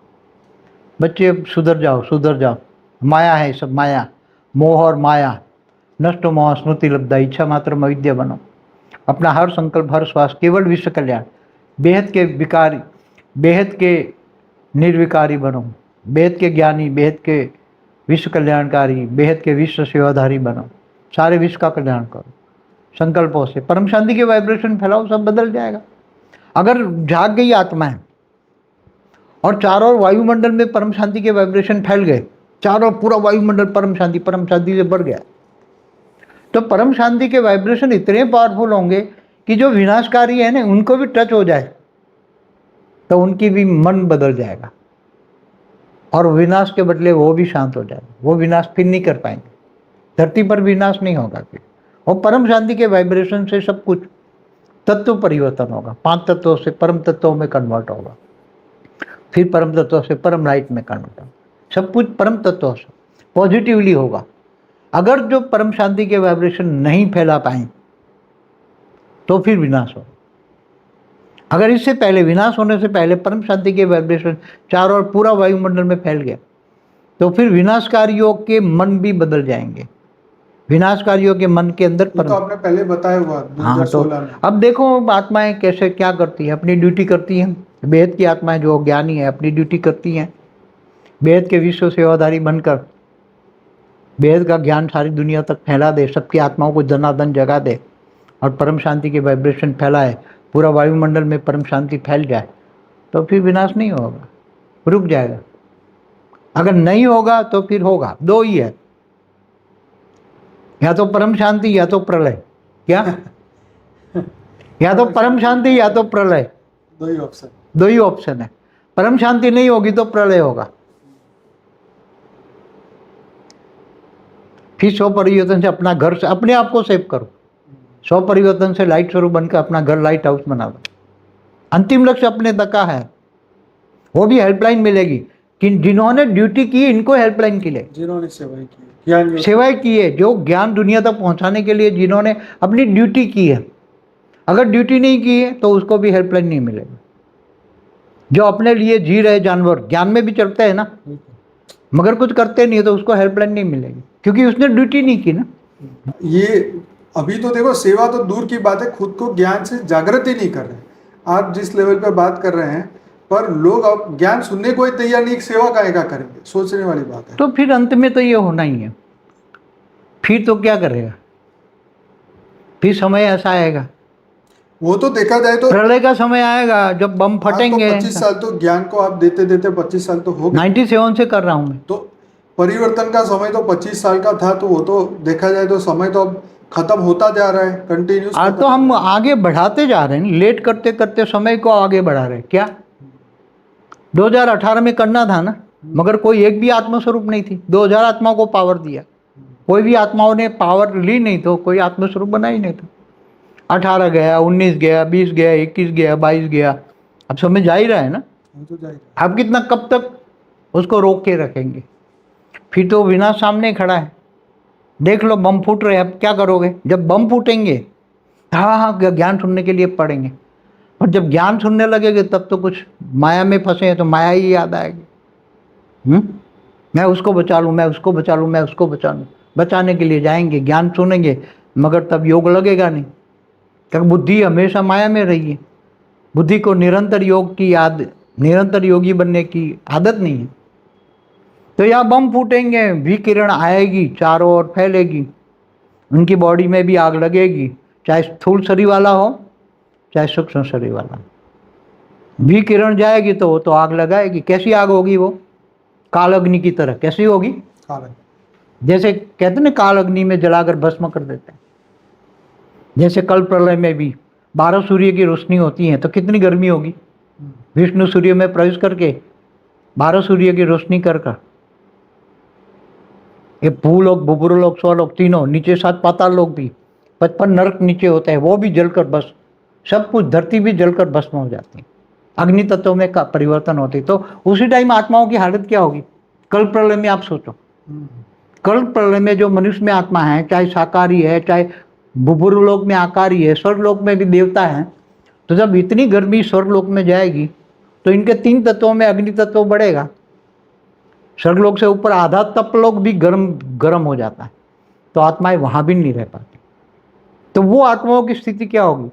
बच्चे अब सुधर जाओ, माया है सब, माया, मोह और माया, नष्ट मोह स्मृति लब्धा, इच्छा मात्र अविद्या बनो, अपना हर संकल्प हर श्वास केवल विश्व कल्याण, बेहद के विकारी, बेहद के निर्विकारी बनो, बेहद के ज्ञानी, बेहद के विश्व कल्याणकारी, बेहद के विश्व सेवाधारी बनो, सारे विश्व का कल्याण करो संकल्पों से, परम शांति के वाइब्रेशन फैलाओ, सब बदल जाएगा। अगर जाग गई आत्मा है और चारों ओर वायुमंडल में परम शांति के वाइब्रेशन फैल गए, चारों पूरा वायुमंडल परम शांति से भर गया, तो परम शांति के वाइब्रेशन इतने पावरफुल होंगे कि जो विनाशकारी है ना, उनको भी टच हो जाए तो उनकी भी मन बदल जाएगा, और विनाश के बदले वो भी शांत हो जाएगा, वो विनाश फिर नहीं कर पाएंगे, धरती पर विनाश नहीं होगा फिर। और परम शांति के वाइब्रेशन से सब कुछ तत्व परिवर्तन होगा, 5 तत्वों से परम तत्वों में कन्वर्ट होगा, फिर परम तत्वों से परम लाइट में कन्वर्ट होगा, सब कुछ परम तत्वों से पॉजिटिवली होगा। अगर जो परम शांति के वाइब्रेशन नहीं फैला पाए तो फिर विनाश होगा। अगर इससे पहले, विनाश होने से पहले परम शांति के वाइब्रेशन चारों ओर पूरा वायुमंडल में फैल गया, तो फिर विनाशकारियों के मन भी बदल जाएंगे, विनाशकारियों के मन के अंदर तो आपने पहले बताया हुआ 2016 में। अब देखो आत्माएं कैसे क्या करती हैं, अपनी ड्यूटी करती हैं। बेहद की आत्माएं जो ज्ञानी है अपनी ड्यूटी करती हैं, बेहद के विश्व सेवाधारी बनकर बेहद का ज्ञान सारी दुनिया तक फैला दे, सबकी आत्माओं को जनार्दन जगा दे और परम शांति के वाइब्रेशन फैलाए, पूरा वायुमंडल में परम शांति फैल जाए, तो फिर विनाश नहीं होगा, रुक जाएगा। अगर नहीं होगा तो फिर होगा, दो ही है, या तो परम शांति या तो प्रलय। क्या? या तो परम शांति या तो प्रलय, दो ही ऑप्शन है। परम शांति नहीं होगी तो प्रलय होगा। फिर 100 परिवर्तन से अपना घर से अपने आप को सेव करो, 100 परिवर्तन से लाइट स्वरूप बनकर अपना घर लाइट हाउस बना दो। अंतिम लक्ष्य अपने तक का है, वो भी हेल्पलाइन मिलेगी कि जिन्होंने ड्यूटी की इनको हेल्पलाइन की ले, जिन्होंने सेवाएं की है, जो ज्ञान दुनिया तक पहुंचाने के लिए जिन्होंने अपनी ड्यूटी की है, अगर ड्यूटी नहीं की है तो उसको भी हेल्पलाइन नहीं मिलेगा। जो अपने लिए जी रहे जानवर ज्ञान में भी चलते हैं ना, मगर कुछ करते नहीं है तो उसको हेल्पलाइन नहीं मिलेगी, क्योंकि उसने ड्यूटी नहीं की ना। ये अभी तो देखो सेवा तो दूर की बात है, खुद को ज्ञान से जागृत ही नहीं कर रहे। आप जिस लेवल पे बात कर रहे हैं, पर लोग अब ज्ञान सुनने को ही तैयार नहीं, सेवा काहे का करेंगे, सोचने वाली बात है। तो फिर अंत में तो ये होना ही है, फिर तो क्या करेगा, फिर समय ऐसा आएगा, वो तो देखा जाए तो प्रलय का समय आएगा जब बम आज तो फटेंगे। 25 साल तो ज्ञान को आप देते देते 25 साल तो हो गए। 97 से कर रहा हूँ मैं। तो परिवर्तन का समय तो 25 साल का था, तो वो तो देखा जाए तो समय तो अब खत्म होता जा रहा है कंटिन्यूस। आज तो हम आगे बढ़ाते जा रहे हैं, लेट करते करते समय को आगे बढ़ा रहे हैं। क्या 2018 में करना था ना, मगर कोई एक भी आत्मस्वरूप नहीं थी। 2000 आत्माओं को पावर दिया, कोई भी आत्माओं ने पावर ली नहीं, तो कोई आत्मस्वरूप बना ही नहीं था। 18 गया, 19 गया, 20 गया, 21 गया, 22 गया, अब समय जा ही रहा है ना। तो जाए अब कितना, कब तक उसको रोक के रखेंगे? फिर तो विनाश सामने खड़ा है। देख लो बम फूट रहे हैं, अब क्या करोगे? जब बम फूटेंगे हाँ हाँ ज्ञान सुनने के लिए पढ़ेंगे, और जब ज्ञान सुनने लगेंगे तब तो कुछ माया में फंसे हैं तो माया ही याद आएगी। मैं उसको बचा लूँ, मैं उसको बचा लूँ, मैं उसको बचा लूँ। बचाने के लिए जाएंगे, ज्ञान सुनेंगे, मगर तब योग लगेगा नहीं, क्योंकि बुद्धि हमेशा माया में रही है। बुद्धि को निरंतर योग की याद, निरंतर योगी बनने की आदत नहीं है। तो यहाँ बम फूटेंगे, विकिरण आएगी, चारों ओर फैलेगी, उनकी बॉडी में भी आग लगेगी, चाहे स्थूल शरीर वाला हो चाहे सूक्ष्म शरीर वाला। विकिरण जाएगी तो वो तो आग लगाएगी। कैसी आग होगी वो? काल अग्नि की तरह। कैसी होगी? जैसे कहते ना काल अग्नि में जलाकर भस्म कर देते हैं। जैसे कल प्रलय में भी 12 सूर्य की रोशनी होती है तो कितनी गर्मी होगी। विष्णु सूर्य में प्रवेश करके 12 सूर्य की रोशनी कर ये भूलोक, बुबुरलोक, स्वलोक तीनों, नीचे 7 पाताल लोक भी, 55 नरक नीचे होते हैं, वो भी जलकर बस, सब कुछ, धरती भी जलकर भस्म हो जाती है। अग्नि तत्वों में का परिवर्तन होती है। तो उसी टाइम आत्माओं की हालत क्या होगी? कल प्रलय में आप सोचो, कल प्रलय में जो मनुष्य में आत्मा है, चाहे शाकाहारी है, चाहे बुबुरलोक में आकारी है, स्वर्गलोक में भी देवता है, तो जब इतनी गर्मी स्वर्गलोक में जाएगी तो इनके 3 तत्वों में अग्नि तत्व बढ़ेगा। स्वर्गलोक से ऊपर आधा तपलोक भी गर्म हो जाता है, तो आत्माएं वहां भी नहीं रह पाती। तो वो आत्माओं की स्थिति क्या होगी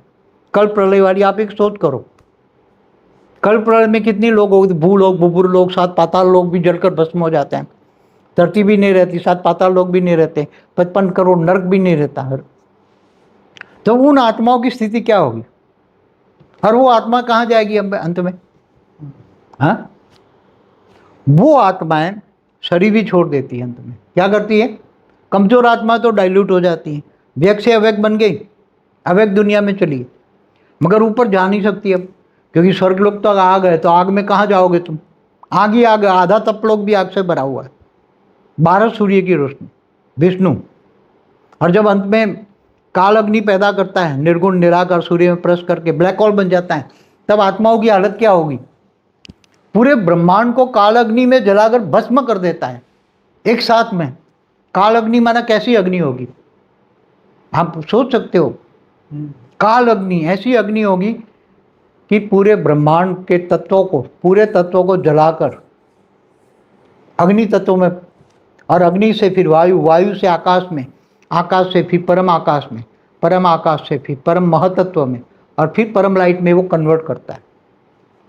कल प्रलय वाली? आप एक सोच करो, कल प्रलय में कितनी लोग होगी? भूलोक, बुबुरलोक, 7 पाताल लोग भी जलकर भस्म हो जाते हैं, धरती भी नहीं रहती, 7 पाताल लोग भी नहीं रहते, 55 करोड़ नरक भी नहीं रहता। तो उन आत्माओं की स्थिति क्या होगी? और वो आत्मा कहाँ जाएगी अंत में? हाँ, वो आत्माएं शरीर भी छोड़ देती है अंत में। क्या करती है? कमजोर आत्मा तो डाइल्यूट हो जाती है, व्यक से अव्यक बन गई, अव्यक दुनिया में चली, मगर ऊपर जा नहीं सकती अब, क्योंकि स्वर्गलोक तो आग है, तो आग में कहाँ जाओगे तुम? आग ही आग, आधा तपलोक भी आग से भरा हुआ है, 12 सूर्य की रोशनी, विष्णु। और जब अंत में काल अग्नि पैदा करता है, निर्गुण निराकार सूर्य में प्रवेश करके ब्लैक होल बन जाता है, तब आत्माओं की हालत क्या होगी? पूरे ब्रह्मांड को काल अग्नि में जलाकर भस्म कर देता है एक साथ में। काल अग्नि माना कैसी अग्नि होगी आप सोच सकते हो? काल अग्नि ऐसी अग्नि होगी कि पूरे ब्रह्मांड के तत्वों को, पूरे तत्वों को जलाकर अग्नि तत्वों में, और अग्नि से फिर वायु, वायु से आकाश में, आकाश से फिर परम आकाश में, परम आकाश से फिर परम महतत्व में, और फिर परम लाइट में वो कन्वर्ट करता है।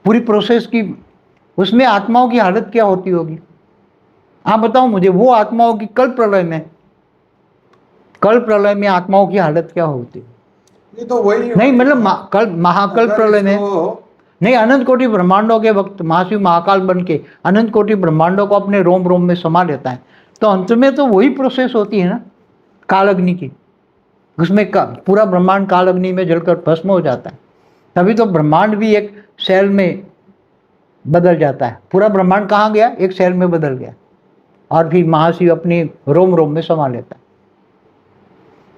पूरी प्रोसेस की उसमें आत्माओं की हालत क्या होती होगी आप बताओ मुझे? वो आत्माओं की कल प्रलय में, कल प्रलय में आत्माओं की हालत क्या होती? ये तो वही नहीं मतलब कल महाकल प्रलय में नहीं, अनंत कोटि ब्रह्मांडों के वक्त महाशिव महाकाल बन के अनंत कोटि ब्रह्मांडों को अपने रोम रोम में समा लेता है, तो अंत में तो वही प्रोसेस होती है ना काल अग्नि की। उसमें पूरा ब्रह्मांड काल अग्नि में जलकर भस्म हो जाता है, तभी तो ब्रह्मांड भी एक सेल में बदल जाता है। पूरा ब्रह्मांड कहाँ गया? एक सेल में बदल गया, और फिर महाशिव अपनी रोम रोम में समा लेता है।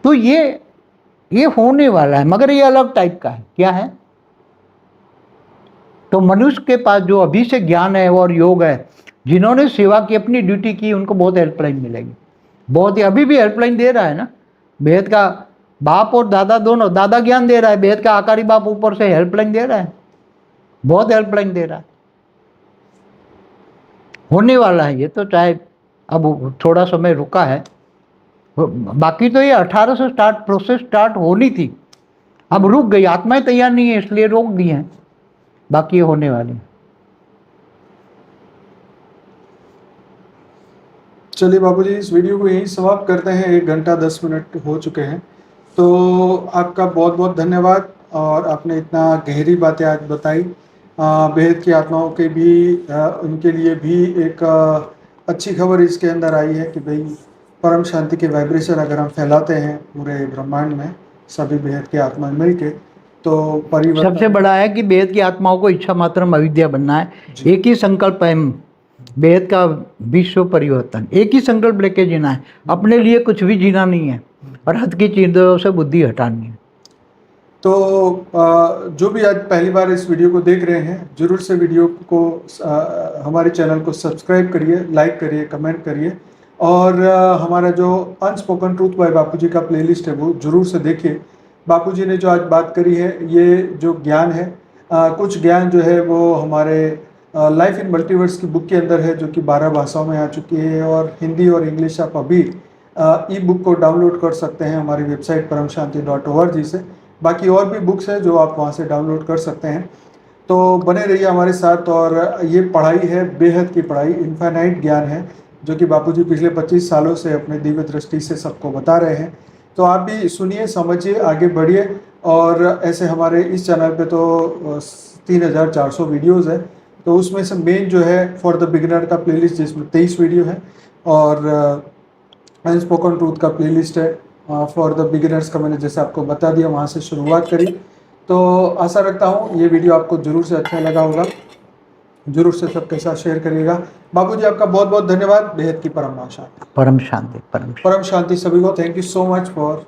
तो ये होने वाला है, मगर ये अलग टाइप का है। क्या है? तो मनुष्य के पास जो अभी से ज्ञान है और योग है, जिन्होंने सेवा की, अपनी ड्यूटी की, उनको बहुत हेल्पलाइन मिलेगी, बहुत ही। अभी भी हेल्पलाइन दे रहा है ना, बेहद का बाप और दादा दोनों, दादा ज्ञान दे रहा है, वेद का आकारी बाप ऊपर से हेल्पलाइन दे रहा है, बहुत हेल्पलाइन दे रहा है। होने वाला है ये तो, चाहे अब थोड़ा समय रुका है, बाकी तो ये 18 से प्रोसेस स्टार्ट होनी थी, अब रुक गई, आत्माएं तैयार नहीं है इसलिए रोक दी हैं, बाकी ये होने वाली। चलिए बाबूजी, इस वीडियो को यहीं समाप्त करते हैं, 1 घंटा 10 मिनट हो चुके हैं। तो आपका बहुत बहुत धन्यवाद, और आपने इतना गहरी बातें आज बताई। बेहद की आत्माओं के भी उनके लिए भी एक अच्छी खबर इसके अंदर आई है कि भाई परम शांति के वाइब्रेशन अगर हम फैलाते हैं पूरे ब्रह्मांड में, सभी बेहद की आत्माएं मिलके, तो परिवर्तन सबसे बड़ा है कि बेहद की आत्माओं को इच्छा मात्र अविद्या बनना है। एक ही संकल्प है बेहद का, विश्व परिवर्तन, एक ही संकल्प लेके जीना है, अपने लिए कुछ भी जीना नहीं है, और हद की चीज़ों से बुद्धि हटानी है। तो जो भी आज पहली बार इस वीडियो को देख रहे हैं, जरूर से वीडियो को हमारे चैनल को सब्सक्राइब करिए, लाइक करिए, कमेंट करिए, और हमारा जो अनस्पोकन ट्रूथ बाय बापूजी का प्लेलिस्ट है वो जरूर से देखिए। बापूजी ने जो आज बात करी है, ये जो ज्ञान है, कुछ ज्ञान जो है वो हमारे लाइफ इन मल्टीवर्स की बुक के अंदर है, जो कि 12 भाषाओं में आ चुकी है, और हिंदी और इंग्लिश आप अभी ई बुक को डाउनलोड कर सकते हैं हमारी वेबसाइट paramshanti.org से। बाकी और भी बुक्स है जो आप वहाँ से डाउनलोड कर सकते हैं। तो बने रहिए हमारे साथ, और ये पढ़ाई है बेहद की पढ़ाई, इनफाइनाइट ज्ञान है, जो कि बापूजी पिछले 25 सालों से अपने दिव्य दृष्टि से सबको बता रहे हैं। तो आप भी सुनिए, समझिए, आगे बढ़िए। और ऐसे हमारे इस चैनल पे तो 3400 वीडियोज़ है, तो उसमें से मेन जो है फॉर द बिगिनर का प्लेलिस्ट, जिसमें 23 वीडियो है, और अनस्पोकन ट्रूथ का प्लेलिस्ट है फॉर द बिगिनर्स का, मैंने जैसे आपको बता दिया, वहाँ से शुरुआत करी। तो आशा रखता हूँ ये वीडियो आपको जरूर से अच्छा लगा होगा, जरूर से सबके साथ शेयर करिएगा। बाबूजी आपका बहुत बहुत धन्यवाद। बेहद की परम शांति, परम शांति, परम शांति सभी को। Thank you so much for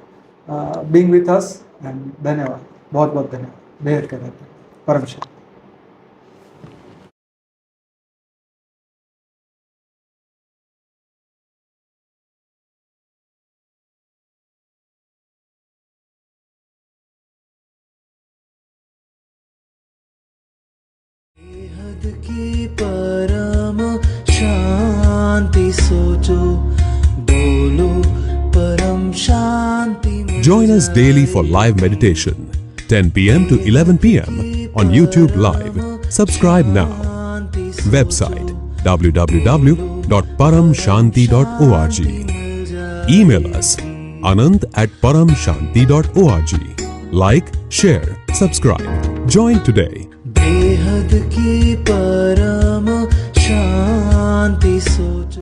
being with us, and धन्यवाद, बहुत बहुत धन्यवाद। बेहद का धन्यवाद। परम शांति। बेहद की परम शांति सोचो, बोलो परम शांति। Join us daily for live meditation, 10 p.m. to 11 p.m. on YouTube Live. Subscribe now. Website www.paramshanti.org. Email us anant@paramshanti.org. Like, share, subscribe. Join today. बेहद की परम शांति सोचो।